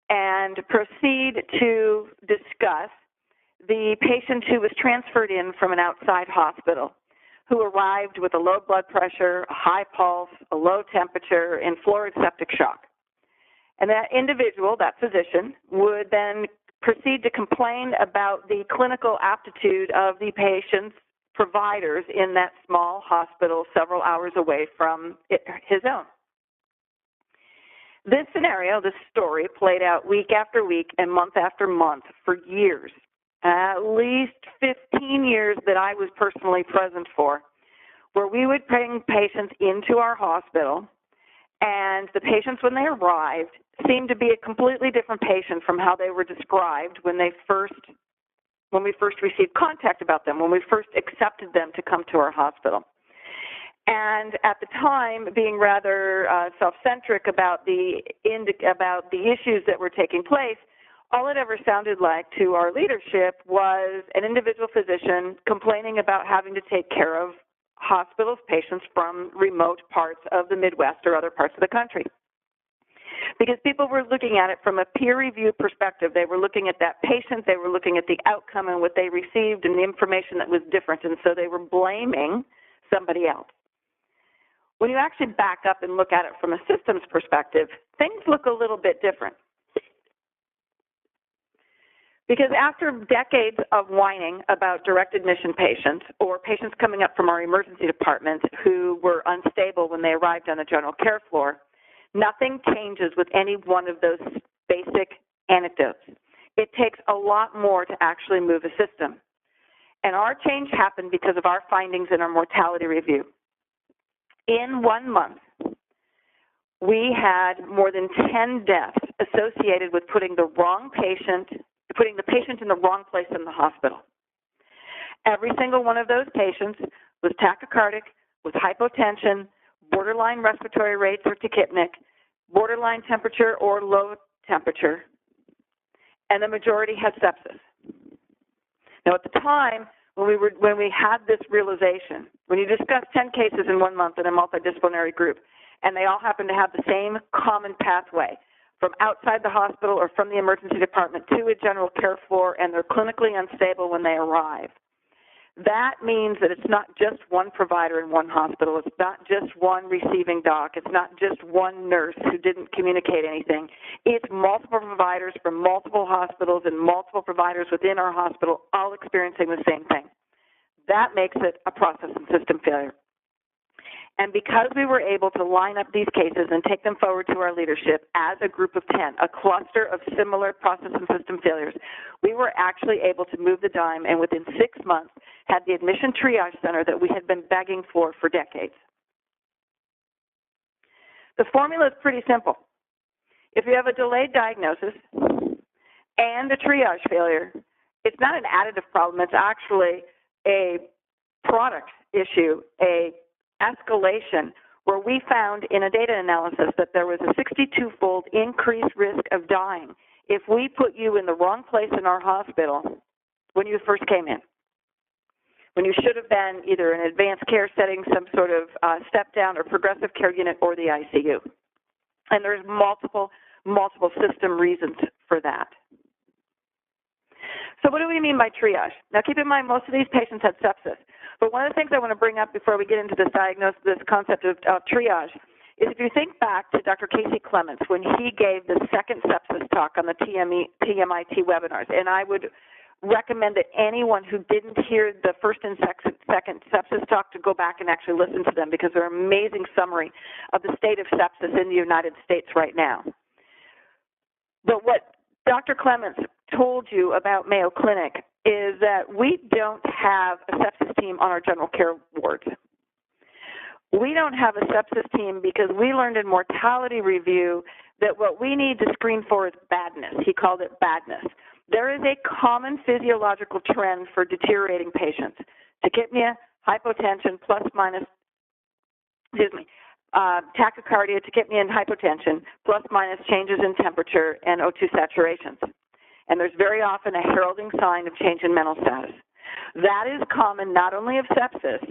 and proceed to discuss the patient who was transferred in from an outside hospital, who arrived with a low blood pressure, a high pulse, a low temperature, and fluoride septic shock. And that individual, that physician, would then proceed to complain about the clinical aptitude of the patient's providers in that small hospital several hours away from his own. This scenario, this story, played out week after week and month after month for years, at least 15 years that I was personally present for, where we would bring patients into our hospital, and the patients, when they arrived, seemed to be a completely different patient from how they were described when we first received contact about them, when we first accepted them to come to our hospital. And at the time, being rather self-centric about the issues that were taking place, all it ever sounded like to our leadership was an individual physician complaining about having to take care of hospitals' patients from remote parts of the Midwest or other parts of the country. Because people were looking at it from a peer review perspective. They were looking at that patient, they were looking at the outcome and what they received and the information that was different, and so they were blaming somebody else. When you actually back up and look at it from a systems perspective, things look a little bit different. Because after decades of whining about direct admission patients or patients coming up from our emergency department who were unstable when they arrived on the general care floor, nothing changes with any one of those basic anecdotes. It takes a lot more to actually move a system. And our change happened because of our findings in our mortality review. In 1 month, we had more than 10 deaths associated with putting the patient in the wrong place in the hospital. Every single one of those patients was tachycardic, with hypotension, borderline respiratory rates or tachypnic, borderline temperature or low temperature, and the majority had sepsis. Now, at the time, when we had this realization, when you discuss 10 cases in 1 month in a multidisciplinary group, and they all happen to have the same common pathway, from outside the hospital or from the emergency department to a general care floor, and they're clinically unstable when they arrive. That means that it's not just one provider in one hospital. It's not just one receiving doc. It's not just one nurse who didn't communicate anything. It's multiple providers from multiple hospitals and multiple providers within our hospital all experiencing the same thing. That makes it a process and system failure. And because we were able to line up these cases and take them forward to our leadership as a group of 10, a cluster of similar process and system failures, we were actually able to move the dime and within 6 months had the admission triage center that we had been begging for decades. The formula is pretty simple. If you have a delayed diagnosis and a triage failure, it's not an additive problem. It's actually a product issue, a escalation, where we found in a data analysis that there was a 62-fold increased risk of dying if we put you in the wrong place in our hospital when you first came in, when you should have been either in an advanced care setting, some sort of step-down or progressive care unit, or the ICU. And there's multiple system reasons for that. So what do we mean by triage? Now, keep in mind, most of these patients had sepsis. But one of the things I want to bring up before we get into this concept of triage is if you think back to Dr. Casey Clements when he gave the second sepsis talk on the TMIT webinars, and I would recommend that anyone who didn't hear the first and second sepsis talk to go back and actually listen to them because they're an amazing summary of the state of sepsis in the United States right now. But what Dr. Clements told you about Mayo Clinic is that we don't have a sepsis team on our general care wards. We don't have a sepsis team because we learned in mortality review that what we need to screen for is badness. He called it badness. There is a common physiological trend for deteriorating patients. Tachypnea, hypotension, tachycardia, tachypnea, and hypotension, plus minus changes in temperature and O2 saturations. And there's very often a heralding sign of change in mental status. That is common not only of sepsis,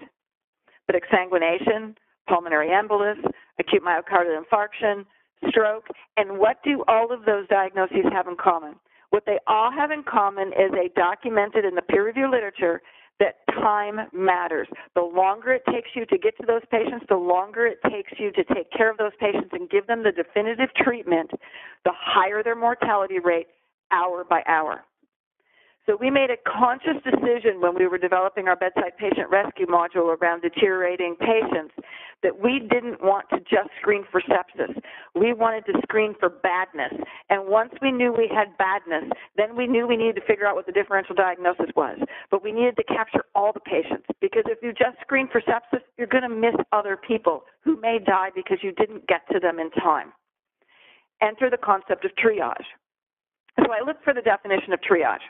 but exsanguination, pulmonary embolus, acute myocardial infarction, stroke, and what do all of those diagnoses have in common? What they all have in common is a documented in the peer-reviewed literature that time matters. The longer it takes you to get to those patients, the longer it takes you to take care of those patients and give them the definitive treatment, the higher their mortality rate hour by hour. So we made a conscious decision when we were developing our bedside patient rescue module around deteriorating patients that we didn't want to just screen for sepsis. We wanted to screen for badness. And once we knew we had badness, then we knew we needed to figure out what the differential diagnosis was. But we needed to capture all the patients, because if you just screen for sepsis, you're going to miss other people who may die because you didn't get to them in time. Enter the concept of triage. So I looked for the definition of triage.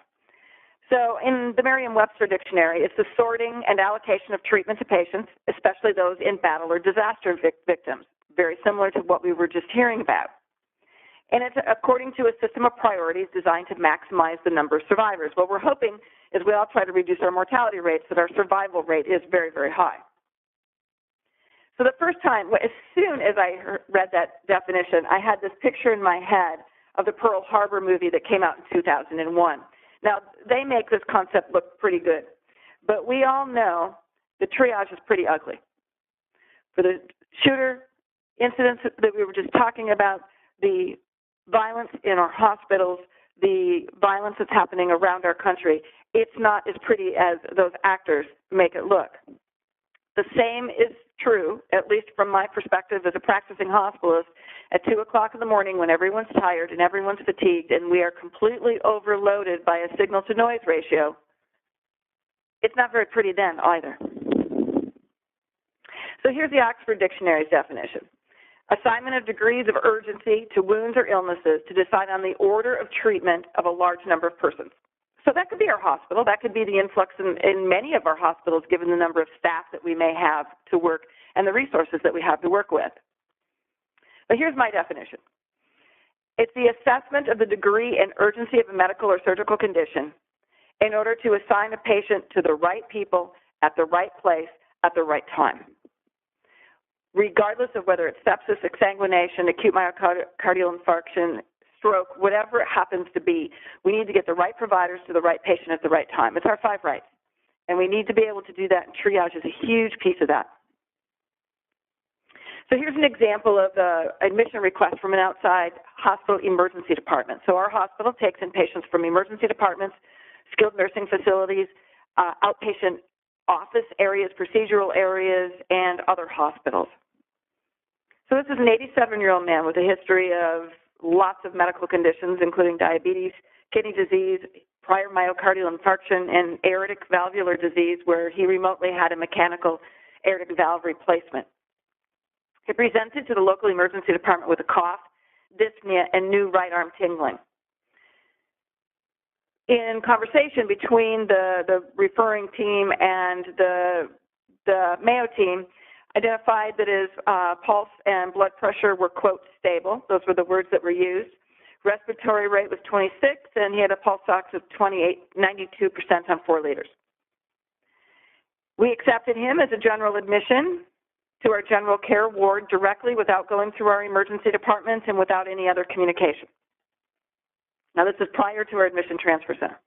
So in the Merriam-Webster dictionary, it's the sorting and allocation of treatment to patients, especially those in battle or disaster victims, very similar to what we were just hearing about. And it's according to a system of priorities designed to maximize the number of survivors. What we're hoping is we all try to reduce our mortality rates, that our survival rate is very, very high. So the first time, as soon as I read that definition, I had this picture in my head of the Pearl Harbor movie that came out in 2001. Now, they make this concept look pretty good, but we all know the triage is pretty ugly. For the shooter incidents that we were just talking about, the violence in our hospitals, the violence that's happening around our country, it's not as pretty as those actors make it look. The same is true, at least from my perspective as a practicing hospitalist, at 2 o'clock in the morning when everyone's tired and everyone's fatigued and we are completely overloaded by a signal-to-noise ratio. It's not very pretty then either. So here's the Oxford Dictionary's definition. Assignment of degrees of urgency to wounds or illnesses to decide on the order of treatment of a large number of persons. So that could be our hospital. That could be the influx in many of our hospitals, given the number of staff that we may have to work and the resources that we have to work with. But here's my definition. It's the assessment of the degree and urgency of a medical or surgical condition in order to assign a patient to the right people at the right place at the right time. Regardless of whether it's sepsis, exsanguination, acute myocardial infarction, stroke, whatever it happens to be, we need to get the right providers to the right patient at the right time. It's our 5 rights, and we need to be able to do that, and triage is a huge piece of that. So here's an example of the admission request from an outside hospital emergency department. So our hospital takes in patients from emergency departments, skilled nursing facilities, outpatient office areas, procedural areas, and other hospitals. So this is an 87-year-old man with a history of lots of medical conditions, including diabetes, kidney disease, prior myocardial infarction, and aortic valvular disease, where he remotely had a mechanical aortic valve replacement. He presented to the local emergency department with a cough, dyspnea, and new right arm tingling. In conversation between the referring team and the Mayo team, identified that his pulse and blood pressure were, quote, stable. Those were the words that were used. Respiratory rate was 26, and he had a pulse ox of 92% on 4 liters. We accepted him as a general admission to our general care ward directly without going through our emergency department and without any other communication. Now, this is prior to our admission transfer center.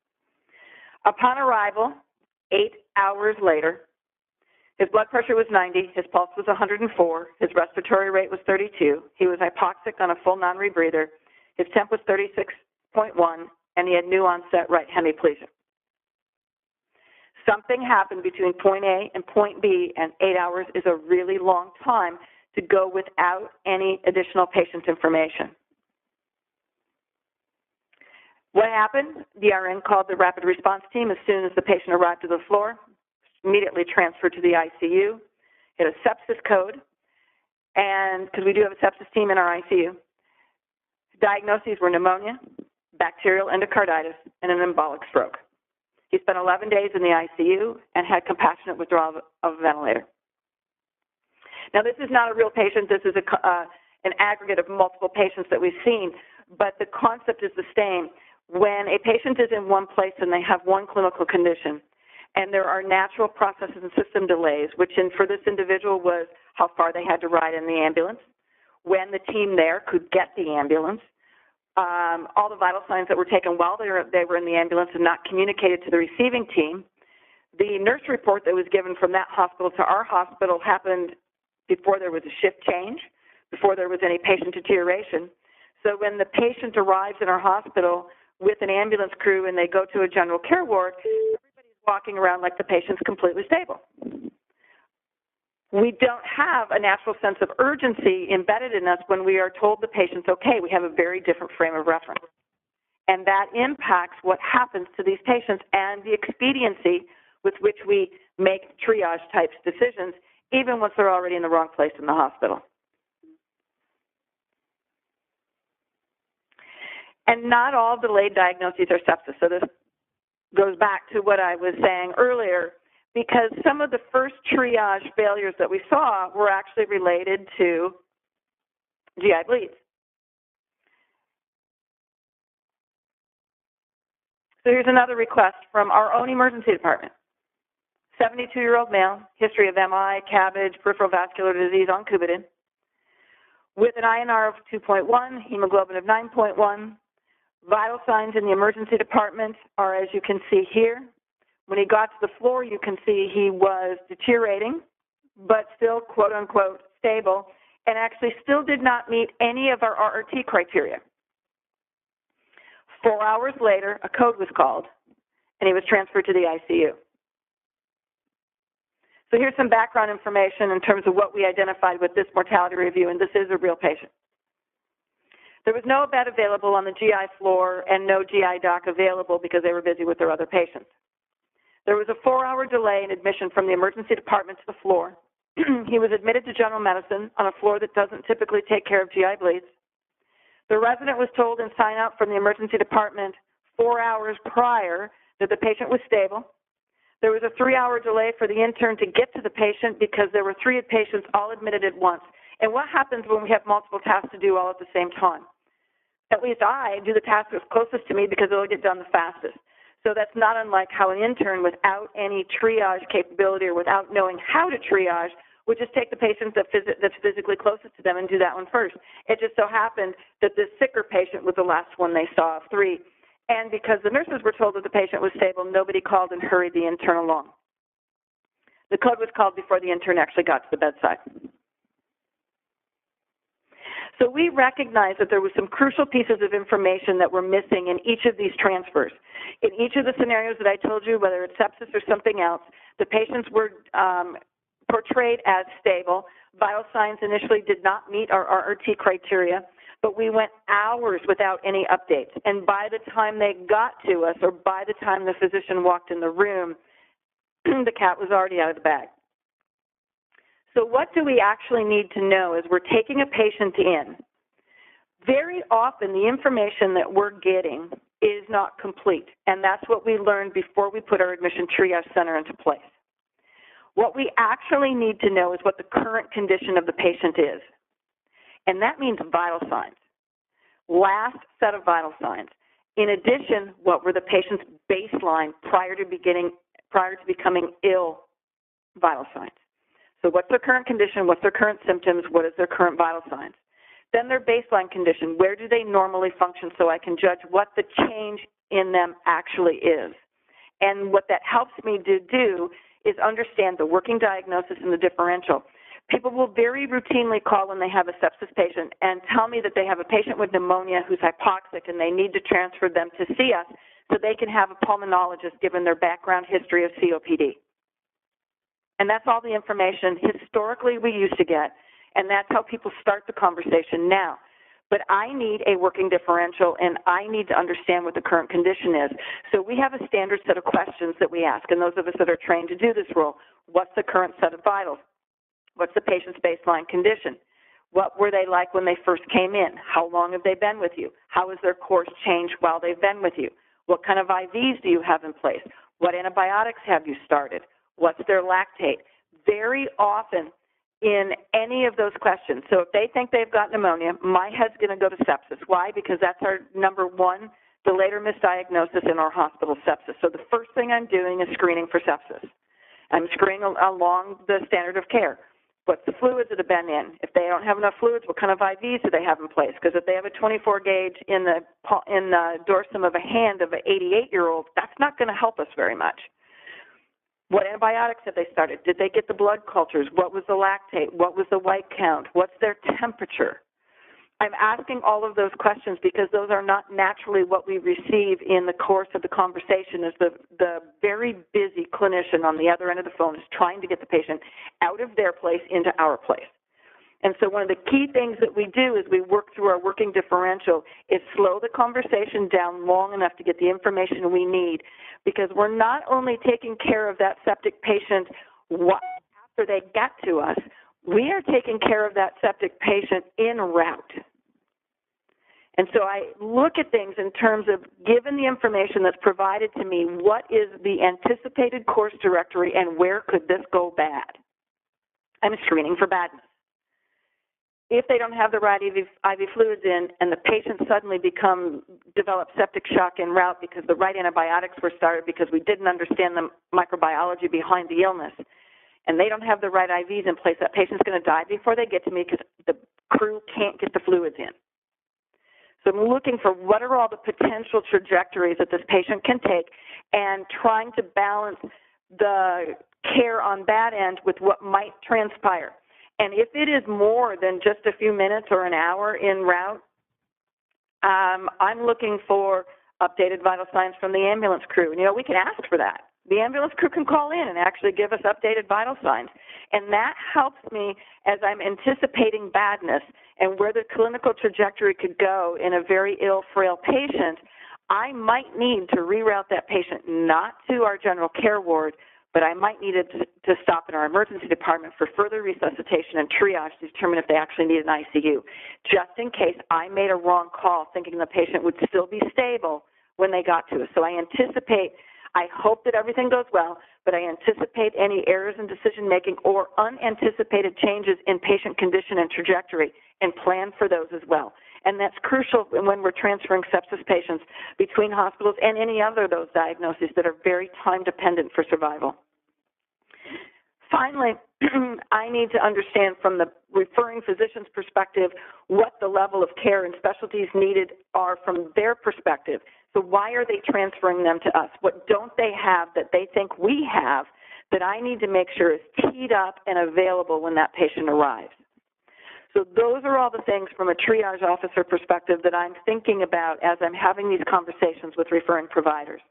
Upon arrival, 8 hours later, his blood pressure was 90, his pulse was 104, his respiratory rate was 32, he was hypoxic on a full non-rebreather, his temp was 36.1, and he had new onset right hemiplegia. Something happened between point A and point B, and 8 hours is a really long time to go without any additional patient information. What happened? The RN called the rapid response team as soon as the patient arrived to the floor, immediately transferred to the ICU, hit a sepsis code, and because we do have a sepsis team in our ICU, diagnoses were pneumonia, bacterial endocarditis, and an embolic stroke. He spent 11 days in the ICU and had compassionate withdrawal of a ventilator. Now, this is not a real patient. This is an aggregate of multiple patients that we've seen, but the concept is the same. When a patient is in one place and they have one clinical condition, And there are natural processes and system delays, which for this individual was how far they had to ride in the ambulance, when the team there could get the ambulance, all the vital signs that were taken while they were in the ambulance and not communicated to the receiving team. The nurse report that was given from that hospital to our hospital happened before there was a shift change, before there was any patient deterioration. So when the patient arrives in our hospital with an ambulance crew and they go to a general care ward, everybody's walking around like the patient's completely stable. We don't have a natural sense of urgency embedded in us when we are told the patient's okay. We have a very different frame of reference. And that impacts what happens to these patients and the expediency with which we make triage types decisions, even once they're already in the wrong place in the hospital. And not all delayed diagnoses are sepsis. So this goes back to what I was saying earlier, because some of the first triage failures that we saw were actually related to GI bleeds. So here's another request from our own emergency department. 72-year-old male, history of MI, CABG, peripheral vascular disease on Coumadin, with an INR of 2.1, hemoglobin of 9.1. Vital signs in the emergency department are, as you can see here. When he got to the floor, you can see he was deteriorating, but still, quote unquote, stable, and actually still did not meet any of our RRT criteria. 4 hours later, a code was called, and he was transferred to the ICU. So here's some background information in terms of what we identified with this mortality review, and this is a real patient. There was no bed available on the GI floor and no GI doc available because they were busy with their other patients. There was a 4-hour delay in admission from the emergency department to the floor. He was admitted to general medicine on a floor that doesn't typically take care of GI bleeds. The resident was told in sign out from the emergency department 4 hours prior that the patient was stable. There was a 3-hour delay for the intern to get to the patient because there were 3 patients all admitted at once. And what happens when we have multiple tasks to do all at the same time? At least I do the task that's closest to me because it'll get done the fastest. So that's not unlike how an intern without any triage capability or without knowing how to triage would just take the patient that's physically closest to them and do that one first. It just so happened that this sicker patient was the last one they saw of 3. And because the nurses were told that the patient was stable, nobody called and hurried the intern along. The code was called before the intern actually got to the bedside. So we recognized that there were some crucial pieces of information that were missing in each of these transfers. In each of the scenarios that I told you, whether it's sepsis or something else, the patients were portrayed as stable. Vital signs initially did not meet our RRT criteria, but we went hours without any updates. And by the time they got to us, or by the time the physician walked in the room, the cat was already out of the bag. So what do we actually need to know as we're taking a patient in? Very often the information that we're getting is not complete, and that's what we learned before we put our admission triage center into place. What we actually need to know is what the current condition of the patient is, and that means vital signs. Last set of vital signs. In addition, what were the patient's baseline prior to becoming ill vital signs? So what's their current condition, what's their current symptoms, what is their current vital signs? Then their baseline condition, where do they normally function so I can judge what the change in them actually is. And what that helps me to do is understand the working diagnosis and the differential. People will very routinely call when they have a sepsis patient and tell me that they have a patient with pneumonia who's hypoxic and they need to transfer them to see us so they can have a pulmonologist given their background history of COPD. And that's all the information historically we used to get, and that's how people start the conversation now. But I need a working differential, and I need to understand what the current condition is. So we have a standard set of questions that we ask, and those of us that are trained to do this role, what's the current set of vitals? What's the patient's baseline condition? What were they like when they first came in? How long have they been with you? How has their course changed while they've been with you? What kind of IVs do you have in place? What antibiotics have you started? What's their lactate? Very often in any of those questions, so if they think they've got pneumonia, my head's going to go to sepsis. Why? Because that's our number one the later misdiagnosis in our hospital sepsis. So the first thing I'm doing is screening for sepsis. I'm screening along the standard of care. What's the fluids that have been in? If they don't have enough fluids, what kind of IVs do they have in place? Because if they have a 24 gauge in the dorsum of a hand of an 88-year-old, that's not going to help us very much. What antibiotics have they started? Did they get the blood cultures? What was the lactate? What was the white count? What's their temperature? I'm asking all of those questions because those are not naturally what we receive in the course of the conversation as the very busy clinician on the other end of the phone is trying to get the patient out of their place into our place. And so one of the key things that we do as we work through our working differential is slow the conversation down long enough to get the information we need, because we're not only taking care of that septic patient after they get to us, we are taking care of that septic patient en route. And so I look at things in terms of, given the information that's provided to me, what is the anticipated course directory and where could this go bad? I'm screening for badness. If they don't have the right IV fluids in and the patient suddenly develop septic shock en route because the right antibiotics were started because we didn't understand the microbiology behind the illness, and they don't have the right IVs in place, that patient's going to die before they get to me because the crew can't get the fluids in. So I'm looking for what are all the potential trajectories that this patient can take and trying to balance the care on that end with what might transpire. And if it is more than just a few minutes or an hour en route, I'm looking for updated vital signs from the ambulance crew. And, we can ask for that. The ambulance crew can call in and actually give us updated vital signs. And that helps me as I'm anticipating badness and where the clinical trajectory could go in a very ill, frail patient. I might need to reroute that patient not to our general care ward, but I might need to stop in our emergency department for further resuscitation and triage to determine if they actually need an ICU, just in case I made a wrong call thinking the patient would still be stable when they got to us. So I hope that everything goes well, but I anticipate any errors in decision-making or unanticipated changes in patient condition and trajectory and plan for those as well. And that's crucial when we're transferring sepsis patients between hospitals and any other of those diagnoses that are very time-dependent for survival. Finally, I need to understand from the referring physician's perspective what the level of care and specialties needed are from their perspective. So why are they transferring them to us? What don't they have that they think we have that I need to make sure is teed up and available when that patient arrives? So those are all the things from a triage officer perspective that I'm thinking about as I'm having these conversations with referring providers.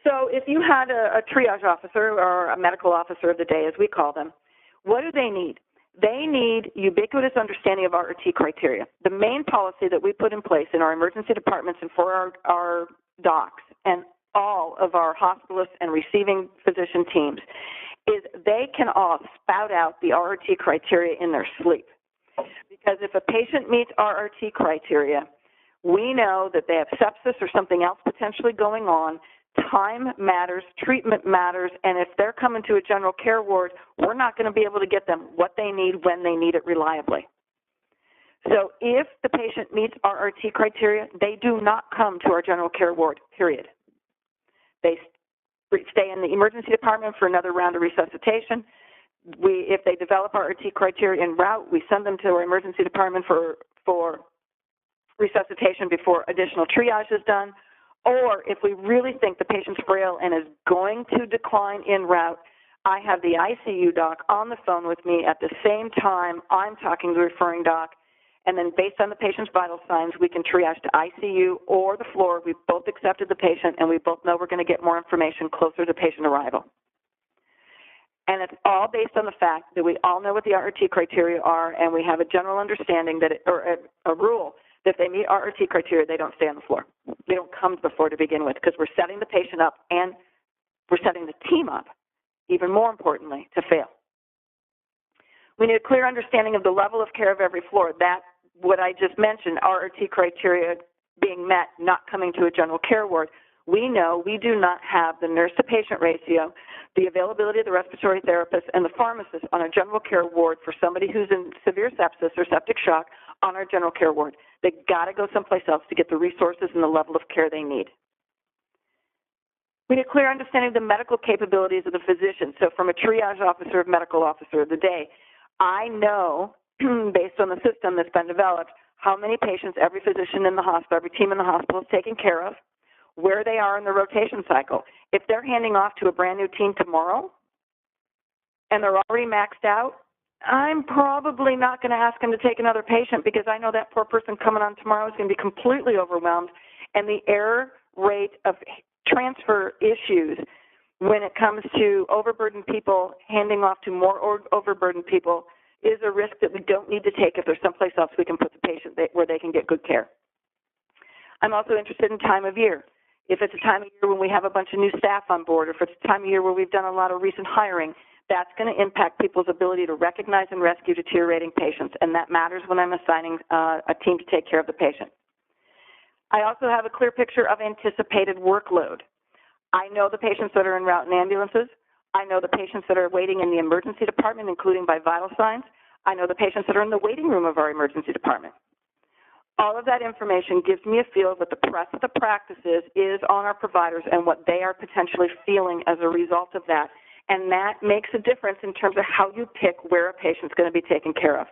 So if you had a triage officer or a medical officer of the day, as we call them, what do they need? They need ubiquitous understanding of RRT criteria. The main policy that we put in place in our emergency departments and for our docs and all of our hospitalists and receiving physician teams is they can all spout out the RRT criteria in their sleep. Because if a patient meets RRT criteria, we know that they have sepsis or something else potentially going on. Time matters, treatment matters, and if they're coming to a general care ward, we're not going to be able to get them what they need when they need it reliably. So if the patient meets RRT criteria, they do not come to our general care ward, period. They stay in the emergency department for another round of resuscitation. If they develop RRT criteria en route, we send them to our emergency department for resuscitation before additional triage is done. Or if we really think the patient's frail and is going to decline en route, I have the ICU doc on the phone with me at the same time I'm talking to the referring doc, and then based on the patient's vital signs, we can triage to ICU or the floor. We've both accepted the patient, and we both know we're going to get more information closer to patient arrival. And it's all based on the fact that we all know what the RRT criteria are, and we have a general understanding that a rule that if they meet RRT criteria, they don't stay on the floor. They don't come to the floor to begin with, because we're setting the patient up and we're setting the team up, even more importantly, to fail. We need a clear understanding of the level of care of every floor. That, what I just mentioned, RRT criteria being met, not coming to a general care ward. We know we do not have the nurse-to-patient ratio, the availability of the respiratory therapist, and the pharmacist on a general care ward for somebody who's in severe sepsis or septic shock on our general care ward. They've got to go someplace else to get the resources and the level of care they need. We need a clear understanding of the medical capabilities of the physician. So from a triage officer, medical officer of the day, I know, based on the system that's been developed, how many patients every physician in the hospital, every team in the hospital is taking care of, where they are in the rotation cycle. If they're handing off to a brand new team tomorrow and they're already maxed out, I'm probably not going to ask them to take another patient because I know that poor person coming on tomorrow is going to be completely overwhelmed, and the error rate of transfer issues when it comes to overburdened people handing off to more overburdened people is a risk that we don't need to take if there's someplace else we can put the patient where they can get good care. I'm also interested in time of year. If it's a time of year when we have a bunch of new staff on board, or if it's a time of year where we've done a lot of recent hiring, that's going to impact people's ability to recognize and rescue deteriorating patients, and that matters when I'm assigning a team to take care of the patient. I also have a clear picture of anticipated workload. I know the patients that are en route in ambulances. I know the patients that are waiting in the emergency department, including by vital signs. I know the patients that are in the waiting room of our emergency department. All of that information gives me a feel of what the press of the practices is on our providers and what they are potentially feeling as a result of that. And that makes a difference in terms of how you pick where a patient's going to be taken care of.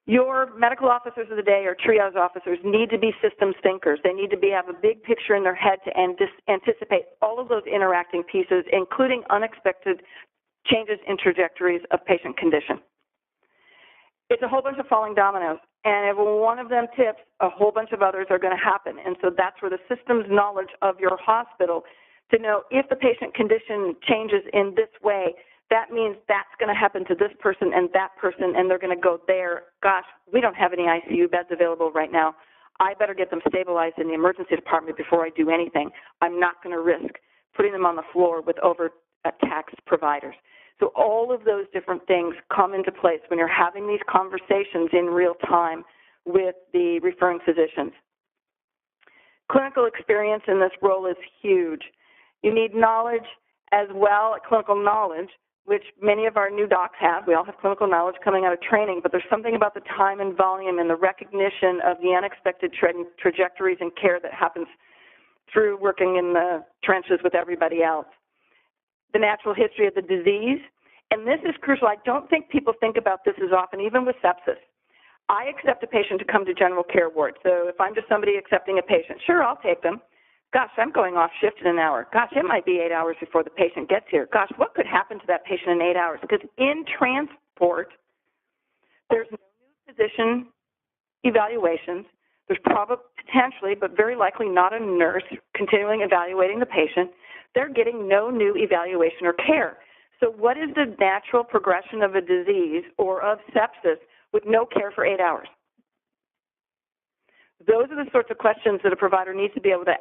Your medical officers of the day or triage officers need to be systems thinkers. They need to have a big picture in their head to anticipate all of those interacting pieces, including unexpected changes in trajectories of patient condition. It's a whole bunch of falling dominoes, and if one of them tips, a whole bunch of others are going to happen. And so that's where the systems knowledge of your hospital to know if the patient condition changes in this way, that means that's going to happen to this person, and they're going to go there. Gosh, we don't have any ICU beds available right now. I better get them stabilized in the emergency department before I do anything. I'm not going to risk putting them on the floor with overtaxed providers. So all of those different things come into place when you're having these conversations in real time with the referring physicians. Clinical experience in this role is huge. You need knowledge as well, clinical knowledge, which many of our new docs have. We all have clinical knowledge coming out of training, but there's something about the time and volume and the recognition of the unexpected trajectories and care that happens through working in the trenches with everybody else. The natural history of the disease, and this is crucial. I don't think people think about this as often, even with sepsis. I accept a patient to come to general care ward. So if I'm just somebody accepting a patient, sure, I'll take them. Gosh, I'm going off shift in an hour. Gosh, it might be 8 hours before the patient gets here. Gosh, what could happen to that patient in 8 hours? Because in transport, there's no new physician evaluations. There's probably potentially, but very likely not a nurse continuing evaluating the patient. They're getting no new evaluation or care. So what is the natural progression of a disease or of sepsis with no care for 8 hours? Those are the sorts of questions that a provider needs to be able to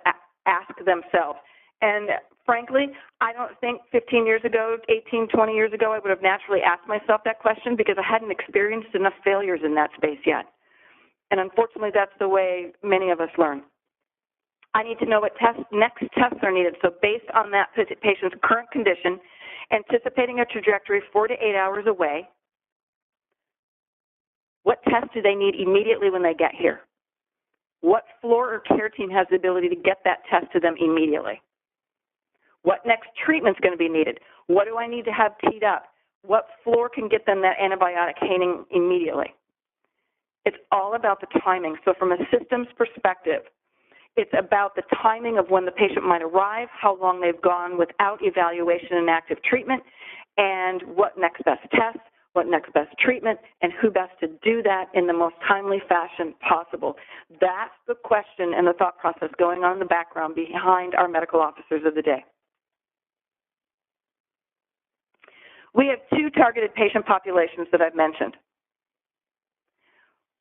ask themselves. And frankly, I don't think 15 years ago, 18, 20 years ago, I would have naturally asked myself that question because I hadn't experienced enough failures in that space yet. And unfortunately, that's the way many of us learn. I need to know what next tests are needed. So based on that patient's current condition, anticipating a trajectory 4 to 8 hours away, what tests do they need immediately when they get here? What floor or care team has the ability to get that test to them immediately? What next treatment is going to be needed? What do I need to have teed up? What floor can get them that antibiotic handing immediately? It's all about the timing. So from a systems perspective, it's about the timing of when the patient might arrive, how long they've gone without evaluation and active treatment, and what next best tests, what next best treatment, and who best to do that in the most timely fashion possible. That's the question and the thought process going on in the background behind our medical officers of the day. We have two targeted patient populations that I've mentioned.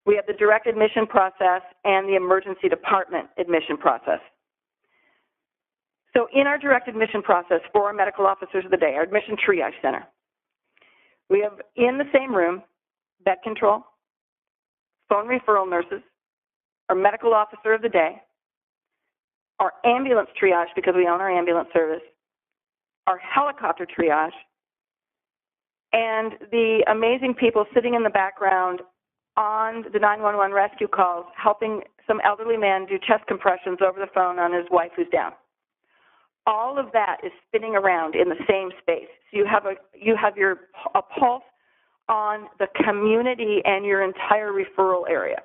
We have the direct admission process and the emergency department admission process. So in our direct admission process for our medical officers of the day, our admission triage center, we have in the same room bed control, phone referral nurses, our medical officer of the day, our ambulance triage because we own our ambulance service, our helicopter triage, and the amazing people sitting in the background on the 911 rescue calls, helping some elderly man do chest compressions over the phone on his wife who's down. All of that is spinning around in the same space. So you have a pulse on the community and your entire referral area.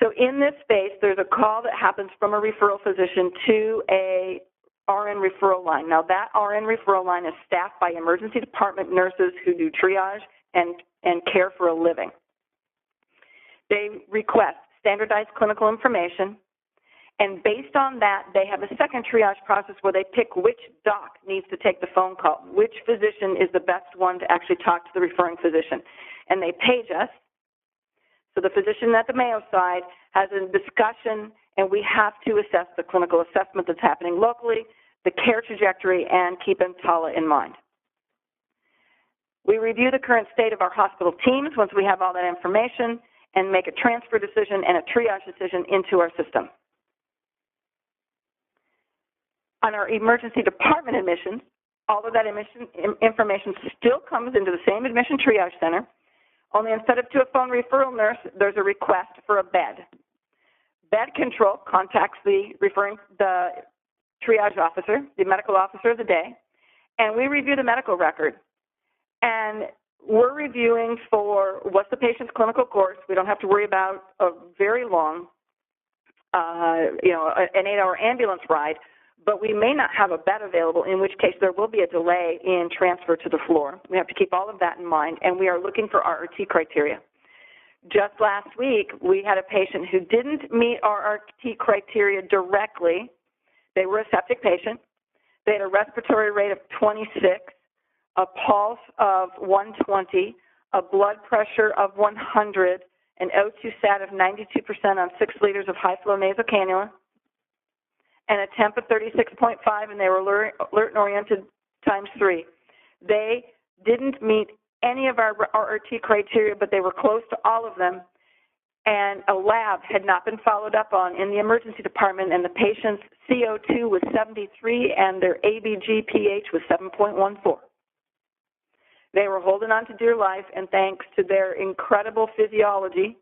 So in this space, there's a call that happens from a referral physician to a RN referral line. Now, that RN referral line is staffed by emergency department nurses who do triage and care for a living. They request standardized clinical information, and based on that, they have a second triage process where they pick which doc needs to take the phone call, which physician is the best one to actually talk to the referring physician. And they page us. So the physician at the Mayo side has a discussion, and we have to assess the clinical assessment that's happening locally, the care trajectory, and keep EMTALA in mind. We review the current state of our hospital teams once we have all that information and make a transfer decision and a triage decision into our system. On our emergency department admissions, all of that information still comes into the same admission triage center, only instead of to a phone referral nurse, there's a request for a bed. Bed control contacts the triage officer, the medical officer of the day, and we review the medical record. And we're reviewing for what's the patient's clinical course. We don't have to worry about a very long, an 8-hour ambulance ride, but we may not have a bed available, in which case there will be a delay in transfer to the floor. We have to keep all of that in mind, and we are looking for RRT criteria. Just last week, we had a patient who didn't meet RRT criteria directly. They were a septic patient. They had a respiratory rate of 26, a pulse of 120, a blood pressure of 100, an O2 sat of 92% on 6 liters of high-flow nasal cannula, and a temp of 36.5, and they were alert and oriented ×3. They didn't meet any of our RRT criteria, but they were close to all of them, and a lab had not been followed up on in the emergency department, and the patient's CO2 was 73, and their ABG pH was 7.14. They were holding on to dear life, and thanks to their incredible physiology,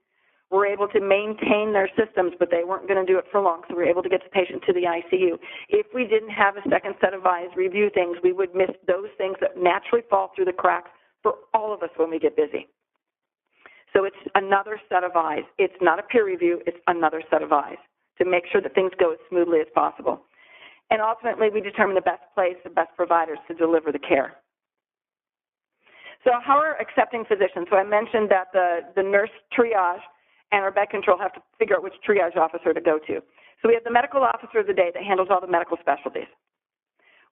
were able to maintain their systems, but they weren't going to do it for long, so we were able to get the patient to the ICU. If we didn't have a second set of eyes review things, we would miss those things that naturally fall through the cracks for all of us when we get busy. So it's another set of eyes. It's not a peer review. It's another set of eyes to make sure that things go as smoothly as possible. And ultimately, we determine the best place, the best providers to deliver the care. So how are accepting physicians? So I mentioned that the nurse triage and our bed control have to figure out which triage officer to go to. So we have the medical officer of the day that handles all the medical specialties.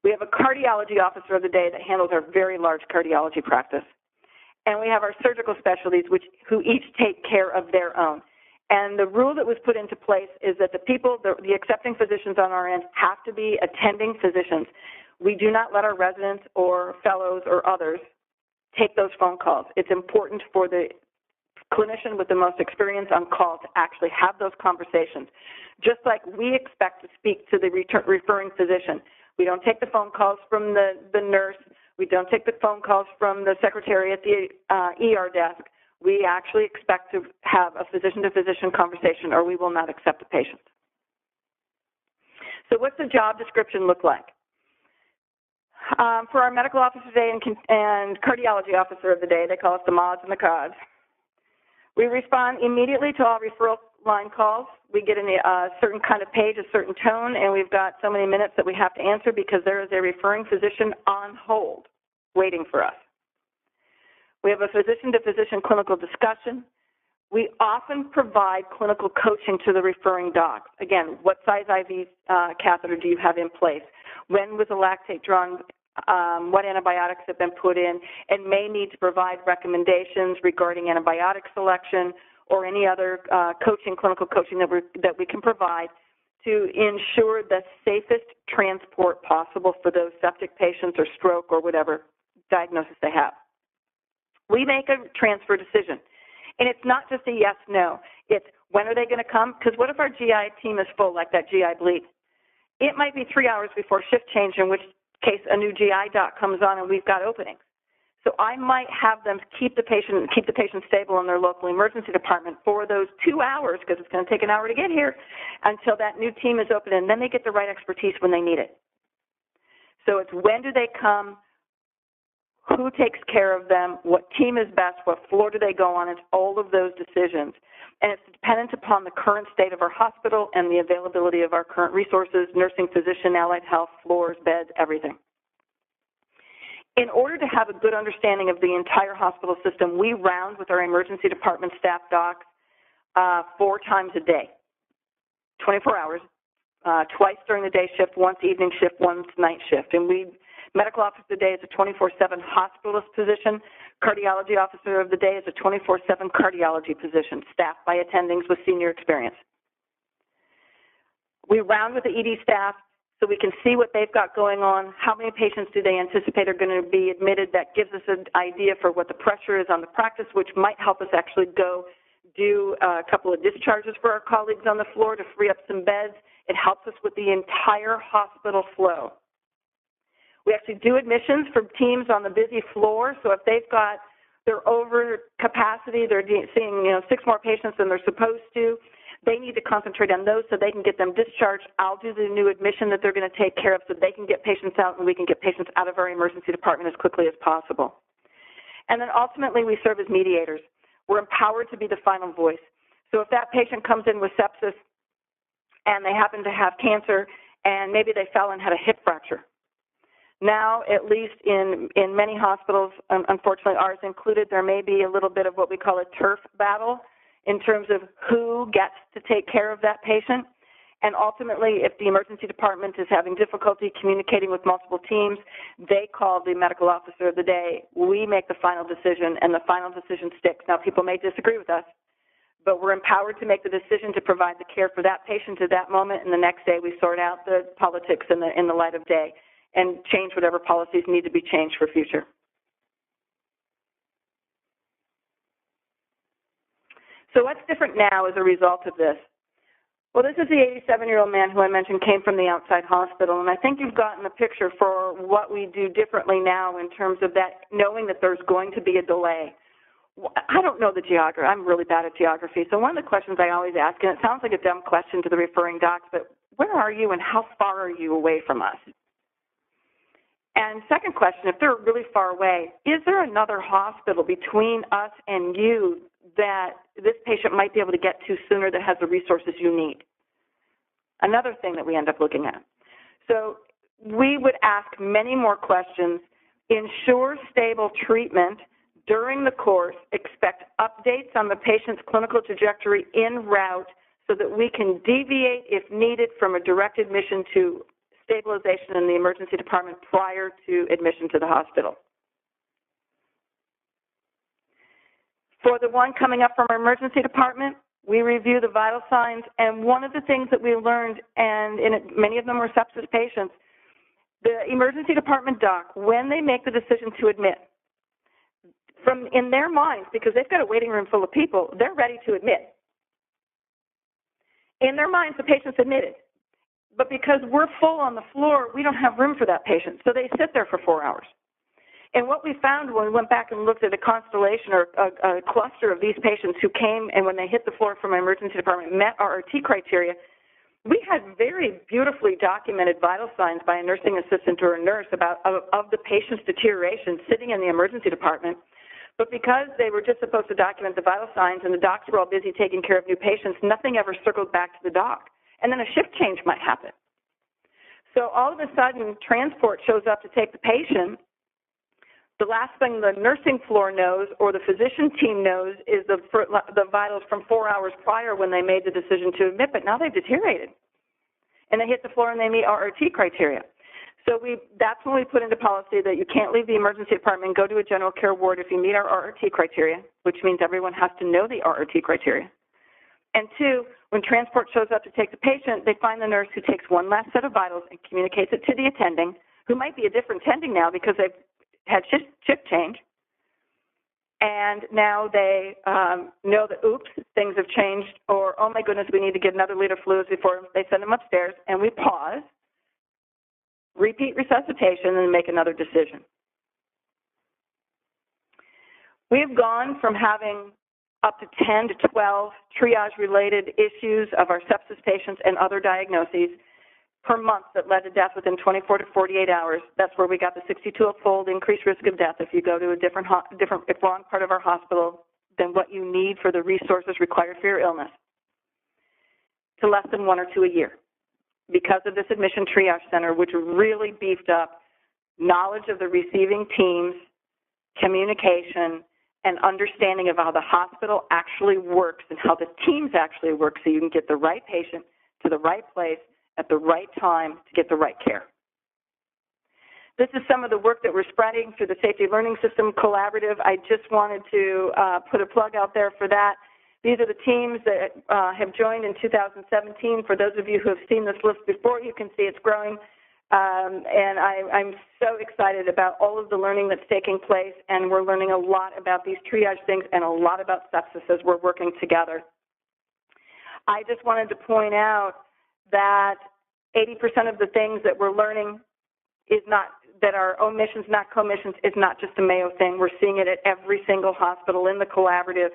We have a cardiology officer of the day that handles our very large cardiology practice. And we have our surgical specialties, who each take care of their own. And the rule that was put into place is that the accepting physicians on our end have to be attending physicians. We do not let our residents or fellows or others take those phone calls. It's important for the clinician with the most experience on call to actually have those conversations. Just like we expect to speak to the referring physician. We don't take the phone calls from the nurse. We don't take the phone calls from the secretary at the ER desk. We actually expect to have a physician-to-physician conversation, or we will not accept the patient. So what's the job description look like? For our medical officer today and cardiology officer of the day, they call us the mods and the cods. We respond immediately to all referral line calls. We get in a certain kind of page, a certain tone, and we've got so many minutes that we have to answer because there is a referring physician on hold waiting for us. We have a physician-to-physician clinical discussion. We often provide clinical coaching to the referring doc. Again, what size IV catheter do you have in place? When was the lactate drawn? What antibiotics have been put in, and may need to provide recommendations regarding antibiotic selection or any other clinical coaching that we can provide to ensure the safest transport possible for those septic patients or stroke or whatever diagnosis they have. We make a transfer decision, and it's not just a yes, no. It's when are they going to come? Because what if our GI team is full, like that GI bleed? It might be 3 hours before shift change, in which case a new GI doc comes on and we've got openings. So I might have them keep the patient stable in their local emergency department for those 2 hours, because it's going to take an hour to get here, until that new team is open, and then they get the right expertise when they need it. So it's when do they come, who takes care of them, what team is best, what floor do they go on, it's all of those decisions. And it's dependent upon the current state of our hospital and the availability of our current resources, nursing, physician, allied health, floors, beds, everything. In order to have a good understanding of the entire hospital system, we round with our emergency department staff docs 4 times a day, 24 hours, twice during the day shift, once evening shift, once night shift. And medical officer of the day is a 24/7 hospitalist position. Cardiology officer of the day is a 24/7 cardiology position, staffed by attendings with senior experience. We round with the ED staff so we can see what they've got going on, how many patients do they anticipate are going to be admitted. That gives us an idea for what the pressure is on the practice, which might help us actually go do a couple of discharges for our colleagues on the floor to free up some beds. It helps us with the entire hospital flow. We actually do admissions for teams on the busy floor, so if they're over capacity, they're seeing 6 more patients than they're supposed to, they need to concentrate on those so they can get them discharged. I'll do the new admission that they're going to take care of so they can get patients out and we can get patients out of our emergency department as quickly as possible. And then ultimately we serve as mediators. We're empowered to be the final voice. So if that patient comes in with sepsis and they happen to have cancer and maybe they fell and had a hip fracture, now, at least in many hospitals, unfortunately ours included, there may be a little bit of what we call a turf battle in terms of who gets to take care of that patient. And ultimately, if the emergency department is having difficulty communicating with multiple teams, they call the medical officer of the day. We make the final decision, and the final decision sticks. Now, people may disagree with us, but we're empowered to make the decision to provide the care for that patient at that moment, and the next day we sort out the politics in the light of day and change whatever policies need to be changed for future. So what's different now as a result of this? Well, this is the 87-year-old man who I mentioned came from the outside hospital, and I think you've gotten a picture for what we do differently now in terms of that, knowing that there's going to be a delay. I don't know the geography. I'm really bad at geography. So one of the questions I always ask, and it sounds like a dumb question to the referring docs, but where are you and how far are you away from us? And second question, if they're really far away, is there another hospital between us and you that this patient might be able to get to sooner that has the resources you need? Another thing that we end up looking at. So we would ask many more questions. Ensure stable treatment during the course. Expect updates on the patient's clinical trajectory en route so that we can deviate, if needed, from a direct admission to stabilization in the emergency department prior to admission to the hospital. For the one coming up from our emergency department, we review the vital signs, and one of the things that we learned, and many of them were sepsis patients, the emergency department doc, when they make the decision to admit, in their minds, because they've got a waiting room full of people, they're ready to admit. In their minds, the patient's admitted. But because we're full on the floor, we don't have room for that patient, so they sit there for 4 hours. And what we found when we went back and looked at a constellation or a cluster of these patients who came and when they hit the floor from our emergency department met our RT criteria, we had very beautifully documented vital signs by a nursing assistant or a nurse of the patient's deterioration sitting in the emergency department. But because they were just supposed to document the vital signs and the docs were all busy taking care of new patients, nothing ever circled back to the doc. And then a shift change might happen. So all of a sudden, transport shows up to take the patient. The last thing the nursing floor knows or the physician team knows is the vitals from 4 hours prior when they made the decision to admit, but now they've deteriorated. And they hit the floor and they meet our RT criteria. So that's when we put into policy that you can't leave the emergency department and go to a general care ward if you meet our RT criteria, which means everyone has to know the RT criteria. And 2, when transport shows up to take the patient, they find the nurse who takes one last set of vitals and communicates it to the attending, who might be a different attending now because they've had shift change. And now they know that, oops, things have changed, or, oh, my goodness, we need to get another liter of fluids before they send them upstairs. And we pause, repeat resuscitation, and make another decision. We've gone from having up to 10 to 12 triage-related issues of our sepsis patients and other diagnoses per month that led to death within 24 to 48 hours. That's where we got the 62-fold increased risk of death if you go to a different wrong part of our hospital than what you need for the resources required for your illness, to less than 1 or 2 a year because of this admission triage center, which really beefed up knowledge of the receiving teams, communication, and understanding of how the hospital actually works and how the teams actually work so you can get the right patient to the right place at the right time to get the right care. This is some of the work that we're spreading through the Safety Learning System Collaborative. I just wanted to put a plug out there for that. These are the teams that have joined in 2017. For those of you who have seen this list before, you can see it's growing. And I'm so excited about all of the learning that's taking place, and we're learning a lot about these triage things and a lot about sepsis as we're working together. I just wanted to point out that 80% of the things that we're learning is not, that are omissions, not commissions, is not just a Mayo thing. We're seeing it at every single hospital in the collaborative,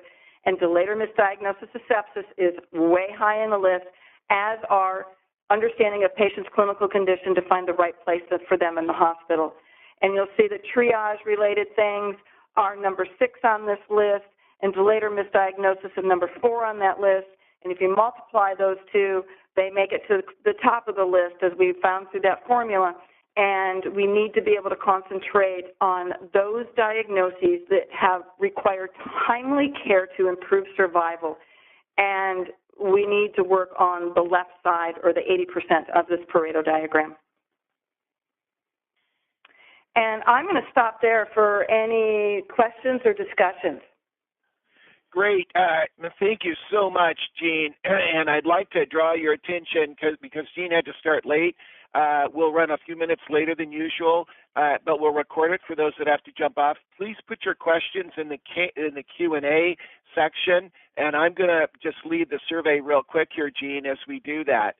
and delayed or misdiagnosis of sepsis is way high on the list, as are understanding a patient's clinical condition to find the right place for them in the hospital. And you'll see that triage-related things are number 6 on this list, and delayed or misdiagnosis is number 4 on that list. And if you multiply those two, they make it to the top of the list, as we found through that formula. And we need to be able to concentrate on those diagnoses that have required timely care to improve survival. And we need to work on the left side, or the 80% of this Pareto diagram. And I'm going to stop there for any questions or discussions. Great. Thank you so much, Jeanne. And I'd like to draw your attention, because Jeanne had to start late. We'll run a few minutes later than usual, but we'll record it for those that have to jump off. Please put your questions in the Q&A section, and I'm going to just lead the survey real quick here, Jeanne, as we do that.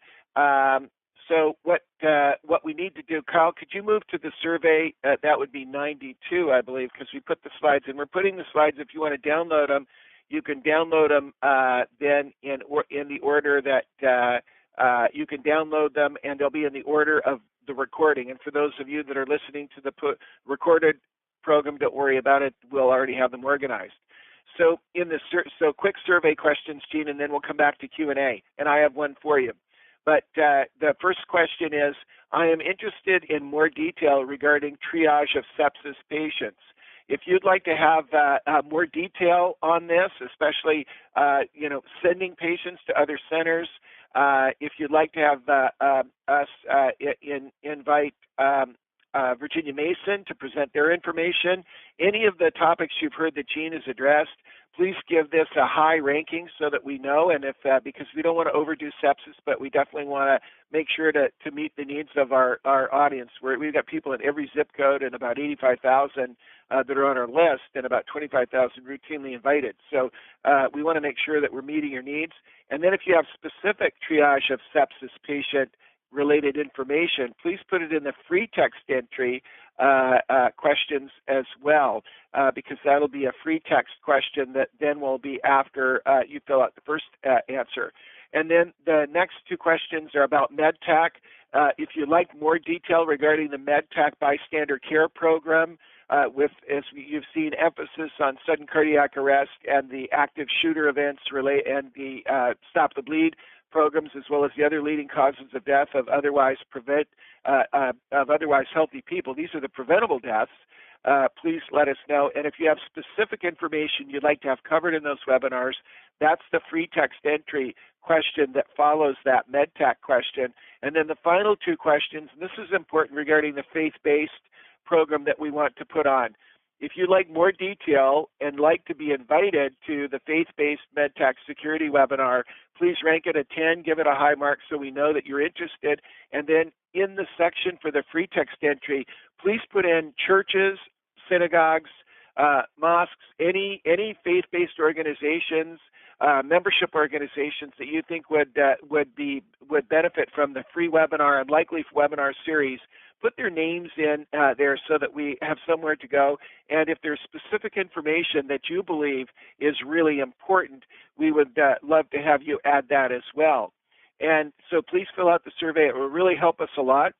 So what we need to do, Kyle, could you move to the survey? That would be 92, I believe, because we put the slides in. We're putting the slides, if you want to download them, you can download them then in the order that you can download them, and they'll be in the order of the recording. And for those of you that are listening to the recorded program, don't worry about it. We'll already have them organized. So quick survey questions, Jeanne, and then we'll come back to Q&A. And I have one for you. But the first question is, I am interested in more detail regarding triage of sepsis patients. If you'd like to have more detail on this, especially sending patients to other centers, if you'd like to have us invite Virginia Mason to present their information, any of the topics you've heard that Jeanne has addressed, please give this a high ranking so that we know, and if because we don't want to overdo sepsis, but we definitely want to make sure to meet the needs of our audience. We've got people in every zip code, and about 85,000 that are on our list, and about 25,000 routinely invited. So we want to make sure that we're meeting your needs. And then if you have specific triage of sepsis patient related information, please put it in the free text entry questions as well, because that'll be a free text question that then will be after you fill out the first answer. And then the next 2 questions are about Med Tac. If you'd like more detail regarding the Med Tac bystander care program, as you've seen, emphasis on sudden cardiac arrest and the active shooter events and the Stop the Bleed programs, as well as the other leading causes of death of otherwise healthy people. These are the preventable deaths. Please let us know. And if you have specific information you'd like to have covered in those webinars, that's the free text entry question that follows that Med Tac question. And then the final 2 questions, and this is important regarding the faith-based program that we want to put on. If you'd like more detail and like to be invited to the faith-based Med Tac security webinar, please rank it a 10, give it a high mark so we know that you're interested. And then in the section for the free text entry, please put in churches, synagogues, mosques, any faith-based organizations, membership organizations that you think would benefit from the free webinar and likely webinar series. put their names in there so that we have somewhere to go. And if there's specific information that you believe is really important, we would love to have you add that as well. And so please fill out the survey. It will really help us a lot.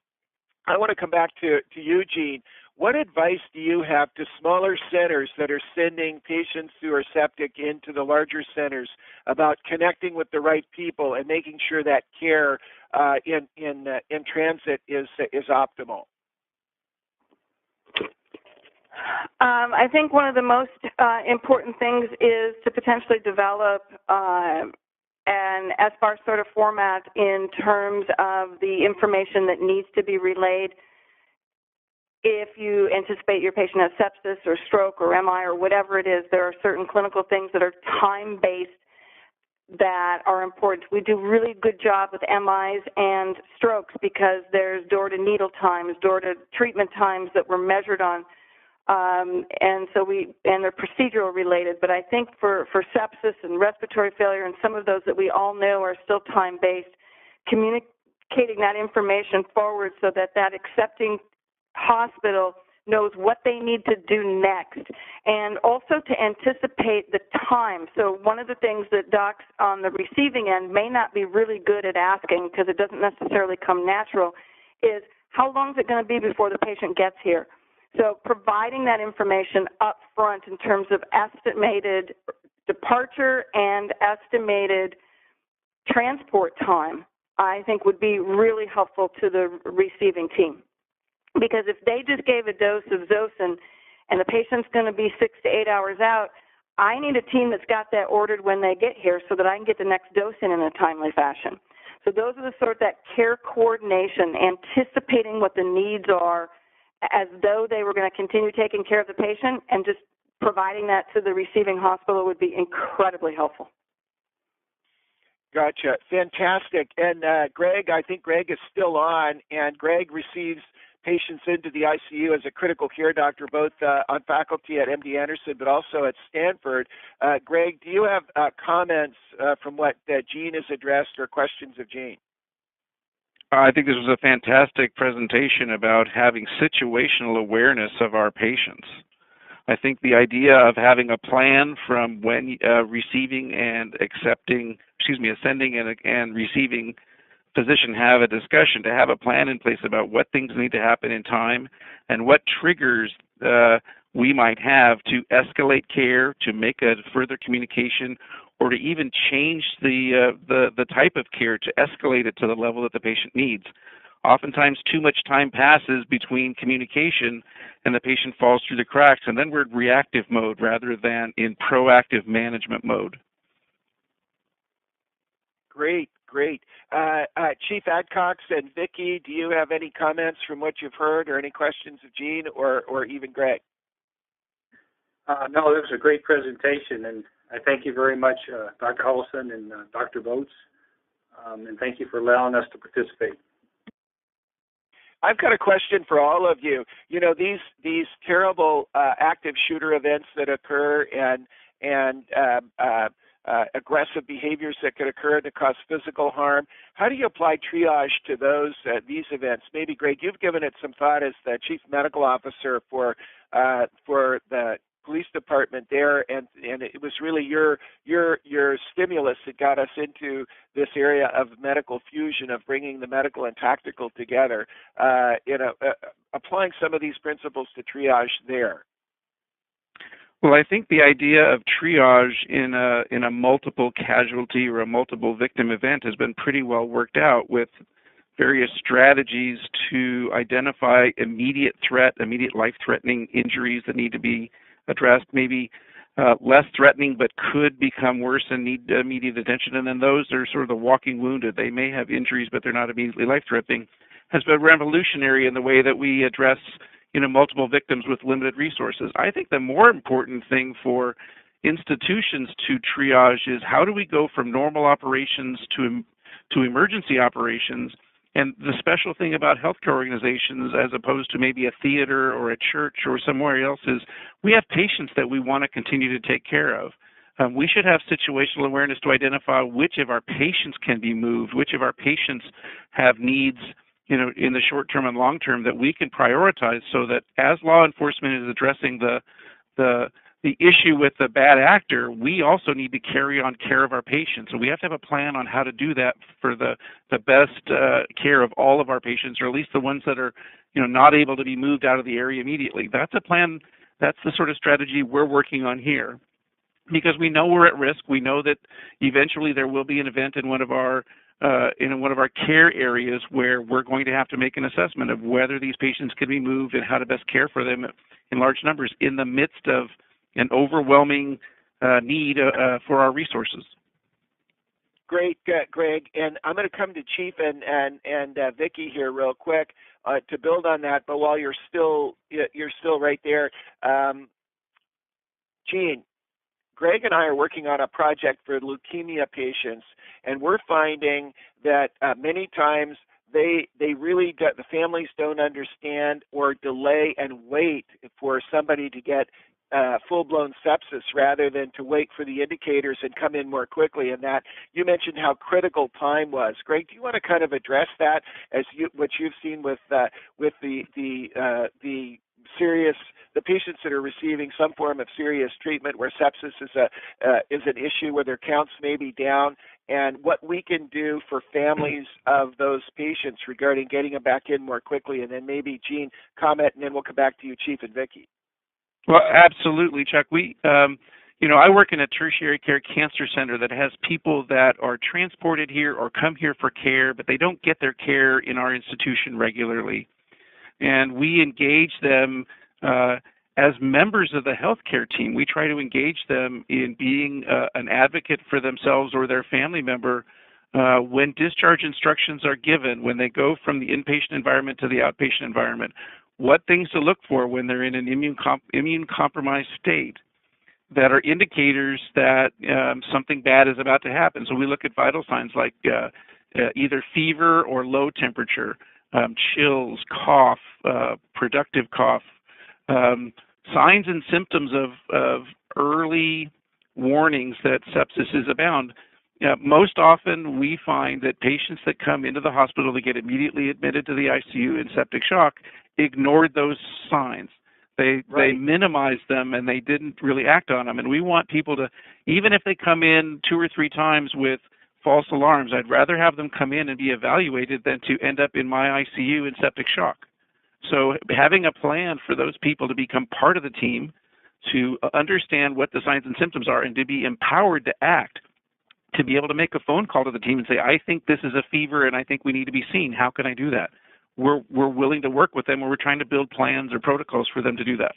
I want to come back to you, Jeanne. What advice do you have to smaller centers that are sending patients who are septic into the larger centers about connecting with the right people and making sure that care in transit is optimal? I think one of the most important things is to potentially develop an SBAR sort of format in terms of the information that needs to be relayed. If you anticipate your patient has sepsis or stroke or MI or whatever it is, there are certain clinical things that are time-based that are important. We do really good job with MIs and strokes because there's door-to-needle times, door-to-treatment times that we're measured on, and they're procedural related. But I think for sepsis and respiratory failure and some of those that we all know are still time-based, communicating that information forward so that accepting hospital knows what they need to do next, and also to anticipate the time. So one of the things that docs on the receiving end may not be really good at asking because it doesn't necessarily come natural is how long is it going to be before the patient gets here? So providing that information up front in terms of estimated departure and estimated transport time, I think would be really helpful to the receiving team. Because if they just gave a dose of Zosyn and the patient's going to be 6 to 8 hours out, I need a team that's got that ordered when they get here so that I can get the next dose in a timely fashion. So those are the sort of that care coordination, anticipating what the needs are as though they were going to continue taking care of the patient, and just providing that to the receiving hospital would be incredibly helpful. Gotcha. Fantastic. And Greg, I think Greg is still on, and Greg receives patients into the ICU as a critical care doctor, both on faculty at MD Anderson, but also at Stanford. Greg, do you have comments from what Jeanne has addressed or questions of Jeanne? I think this was a fantastic presentation about having situational awareness of our patients. I think the idea of having a plan from when receiving and ascending and receiving physician have a discussion, to have a plan in place about what things need to happen in time and what triggers we might have to escalate care, to make a further communication, or to even change the type of care to escalate it to the level that the patient needs. Oftentimes, too much time passes between communication and the patient falls through the cracks, and then we're in reactive mode rather than in proactive management mode. Great. Chief Adcox and Vicki, do you have any comments from what you've heard or any questions of Jeanne or even Greg? No, it was a great presentation, and I thank you very much, Dr. Huddleston and Dr. Botz, and thank you for allowing us to participate. I've got a question for all of you. You know, these terrible active shooter events that occur and aggressive behaviors that could occur that cause physical harm. How do you apply triage to these events? Maybe, Greg, you've given it some thought as the chief medical officer for the police department there, and it was really your stimulus that got us into this area of medical fusion, of bringing the medical and tactical together. Applying some of these principles to triage there. Well, I think the idea of triage in a multiple casualty or a multiple victim event has been pretty well worked out, with various strategies to identify immediate life-threatening injuries that need to be addressed, maybe less threatening but could become worse and need immediate attention. And then those are sort of the walking wounded. They may have injuries, but they're not immediately life-threatening. Has been revolutionary in the way that we address multiple victims with limited resources. I think the more important thing for institutions to triage is how do we go from normal operations to emergency operations. And the special thing about healthcare organizations, as opposed to maybe a theater or a church or somewhere else, is we have patients that we want to continue to take care of. We should have situational awareness to identify which of our patients can be moved, which of our patients have needs in the short term and long term that we can prioritize, so that as law enforcement is addressing the issue with the bad actor, we also need to carry on care of our patients. So we have to have a plan on how to do that for the best care of all of our patients, or at least the ones that are not able to be moved out of the area immediately. That's a plan. That's the sort of strategy we're working on here, because we know we're at risk. We know that eventually there will be an event in one of our care areas where we're going to have to make an assessment of whether these patients can be moved and how to best care for them in large numbers in the midst of an overwhelming need for our resources. Great, Greg. And I'm going to come to Chief and Vicki here real quick to build on that. But while you're still right there, Jeanne, Greg and I are working on a project for leukemia patients, and we're finding that many times the families don't understand or delay and wait for somebody to get full-blown sepsis rather than to wait for the indicators and come in more quickly. And that you mentioned how critical time was. Greg, do you want to kind of address that as what you've seen with the patients that are receiving some form of serious treatment where sepsis is an issue, where their counts may be down, and what we can do for families of those patients regarding getting them back in more quickly? And then maybe Jeanne comment, and then we'll come back to you, Chief, and Vicki. Well, absolutely, Chuck. I work in a tertiary care cancer center that has people that are transported here or come here for care, but they don't get their care in our institution regularly. And we engage them as members of the healthcare team. We try to engage them in being an advocate for themselves or their family member when discharge instructions are given, when they go from the inpatient environment to the outpatient environment. What things to look for when they're in an immune-compromised state that are indicators that something bad is about to happen. So we look at vital signs like either fever or low temperature, chills, cough, productive cough, signs and symptoms of early warnings that sepsis is abound. Most often we find that patients that come into the hospital to get immediately admitted to the ICU in septic shock ignored those signs. They minimized them and they didn't really act on them. And we want people to, even if they come in 2 or 3 times with false alarms, I'd rather have them come in and be evaluated than to end up in my ICU in septic shock. So having a plan for those people to become part of the team, to understand what the signs and symptoms are, and to be empowered to act, to be able to make a phone call to the team and say, I think this is a fever and I think we need to be seen. How can I do that? We're willing to work with them, or we're trying to build plans or protocols for them to do that.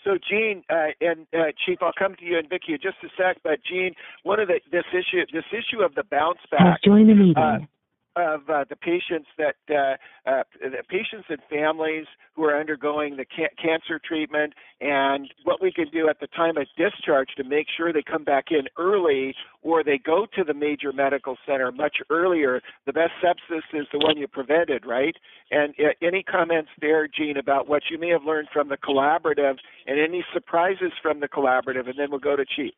So, Jeanne and Chief, I'll come to you and Vicki in just a sec. But Jeanne, one of this issue of the bounce back of the patients the patients and families who are undergoing the cancer treatment, and what we can do at the time of discharge to make sure they come back in early, or they go to the major medical center much earlier. The best sepsis is the one you prevented, right? And any comments there, Jeanne, about what you may have learned from the collaborative, and any surprises from the collaborative, and then we'll go to Chief.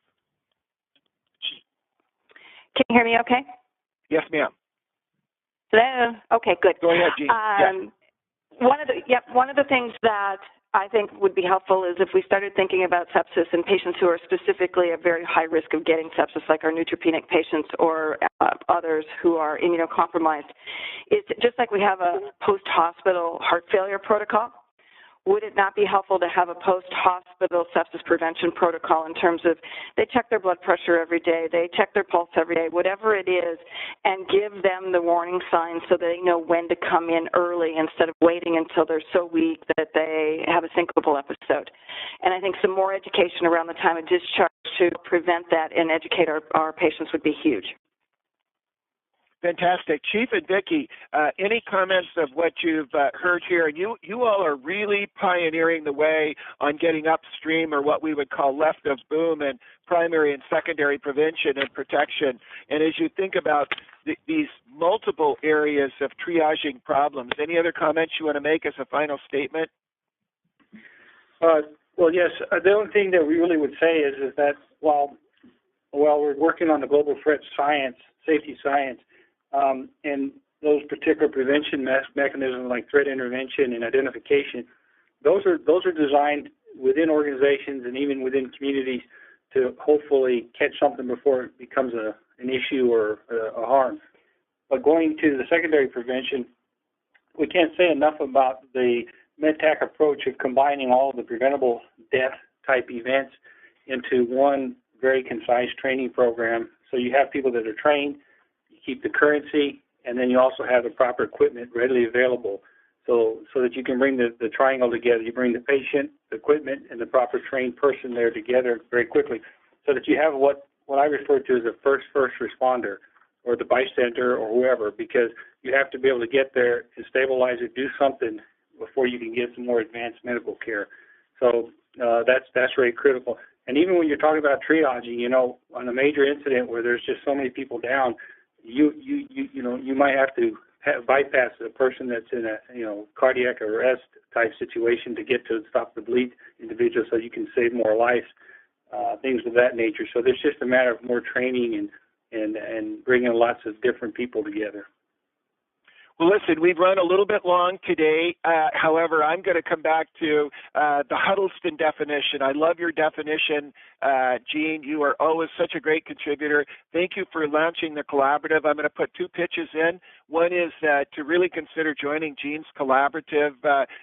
Can you hear me okay? Yes, ma'am. Hello? Okay, good. Go ahead, Jeanne. Yes. One of the things that I think would be helpful is if we started thinking about sepsis in patients who are specifically at very high risk of getting sepsis, like our neutropenic patients or others who are immunocompromised. It's just like we have a post-hospital heart failure protocol. Would it not be helpful to have a post-hospital sepsis prevention protocol in terms of they check their blood pressure every day, they check their pulse every day, whatever it is, and give them the warning signs so they know when to come in early instead of waiting until they're so weak that they have a syncopal episode. And I think some more education around the time of discharge to prevent that and educate our patients would be huge. Fantastic. Chief and Vicki, any comments of what you've heard here? And you all are really pioneering the way on getting upstream, or what we would call left of boom, and primary and secondary prevention and protection. And as you think about these multiple areas of triaging problems, any other comments you want to make as a final statement? Well, yes. The only thing that we really would say is that while we're working on the global threat science, safety science, and those particular prevention mechanisms like threat intervention and identification, those are designed within organizations and even within communities to hopefully catch something before it becomes an issue or a harm. But going to the secondary prevention, we can't say enough about the Med Tac approach of combining all of the preventable death type events into one very concise training program. So you have people that are trained, you keep the currency, and then you also have the proper equipment readily available so that you can bring the triangle together. You bring the patient, the equipment, and the proper trained person there together very quickly so that you have what I refer to as a first responder or the bystander or whoever, because you have to be able to get there and stabilize it, do something before you can get some more advanced medical care. So that's very critical. And even when you're talking about triaging, you know, on a major incident where there's just so many people down, you might have to bypass a person that's in a cardiac arrest type situation to get to stop the bleed individual so you can save more lives, things of that nature. So there's just a matter of more training and bringing lots of different people together. Well, listen, we've run a little bit long today. However, I'm going to come back to the Huddleston definition. I love your definition, Jeanne. You are always such a great contributor. Thank you for launching the collaborative. I'm going to put two pitches in. One is to really consider joining Jeanne's collaborative.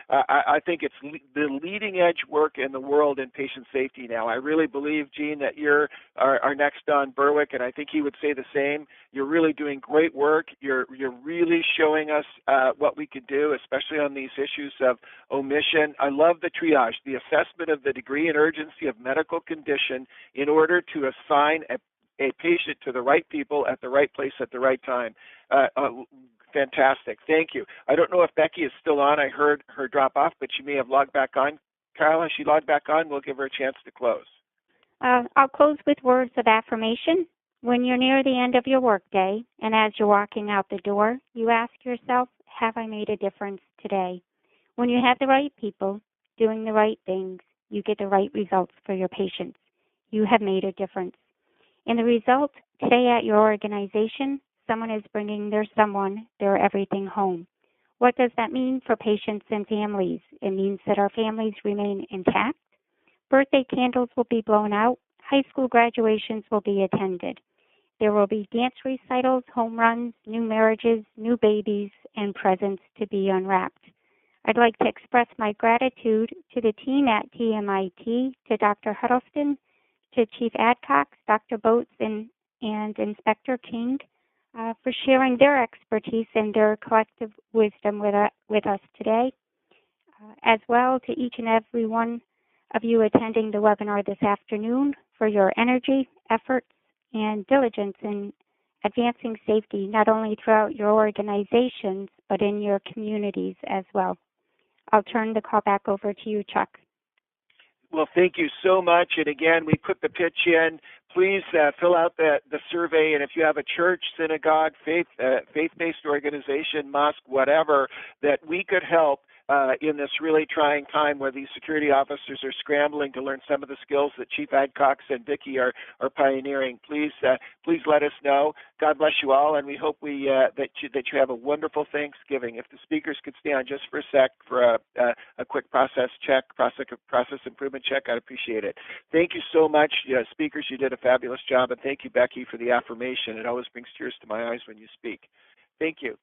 I think it's the leading edge work in the world in patient safety now. I really believe, Jeanne, that you're our next Don Berwick, and I think he would say the same. You're really doing great work. You're really showing us what we could do, especially on these issues of omission. I love the triage, the assessment of the degree and urgency of medical condition in order to assign a patient to the right people at the right place at the right time. Fantastic. Thank you. I don't know if Becky is still on. I heard her drop off, but she may have logged back on. Carol, has she logged back on? We'll give her a chance to close. I'll close with words of affirmation. When you're near the end of your workday and as you're walking out the door, you ask yourself, have I made a difference today? When you have the right people doing the right things, you get the right results for your patients. You have made a difference. And the result, today at your organization, someone is bringing their everything home. What does that mean for patients and families? It means that our families remain intact. Birthday candles will be blown out. High school graduations will be attended. There will be dance recitals, home runs, new marriages, new babies, and presents to be unwrapped. I'd like to express my gratitude to the team at TMIT, to Dr. Huddleston, to Chief Adcox, Dr. Botz, and Inspector King for sharing their expertise and their collective wisdom with us today, as well to each and every one of you attending the webinar this afternoon for your energy, efforts, and diligence in advancing safety, not only throughout your organizations, but in your communities as well. I'll turn the call back over to you, Chuck. Well, thank you so much. And again, we put the pitch in. Please fill out the survey. And if you have a church, synagogue, faith-based organization, mosque, whatever, that we could help in this really trying time where these security officers are scrambling to learn some of the skills that Chief Adcox and Vicki are pioneering. Please let us know. God bless you all, and we hope that you have a wonderful Thanksgiving. If the speakers could stay on just for a sec for a quick process improvement check, I'd appreciate it. Thank you so much, speakers. You did a fabulous job, and thank you, Becky, for the affirmation. It always brings tears to my eyes when you speak. Thank you.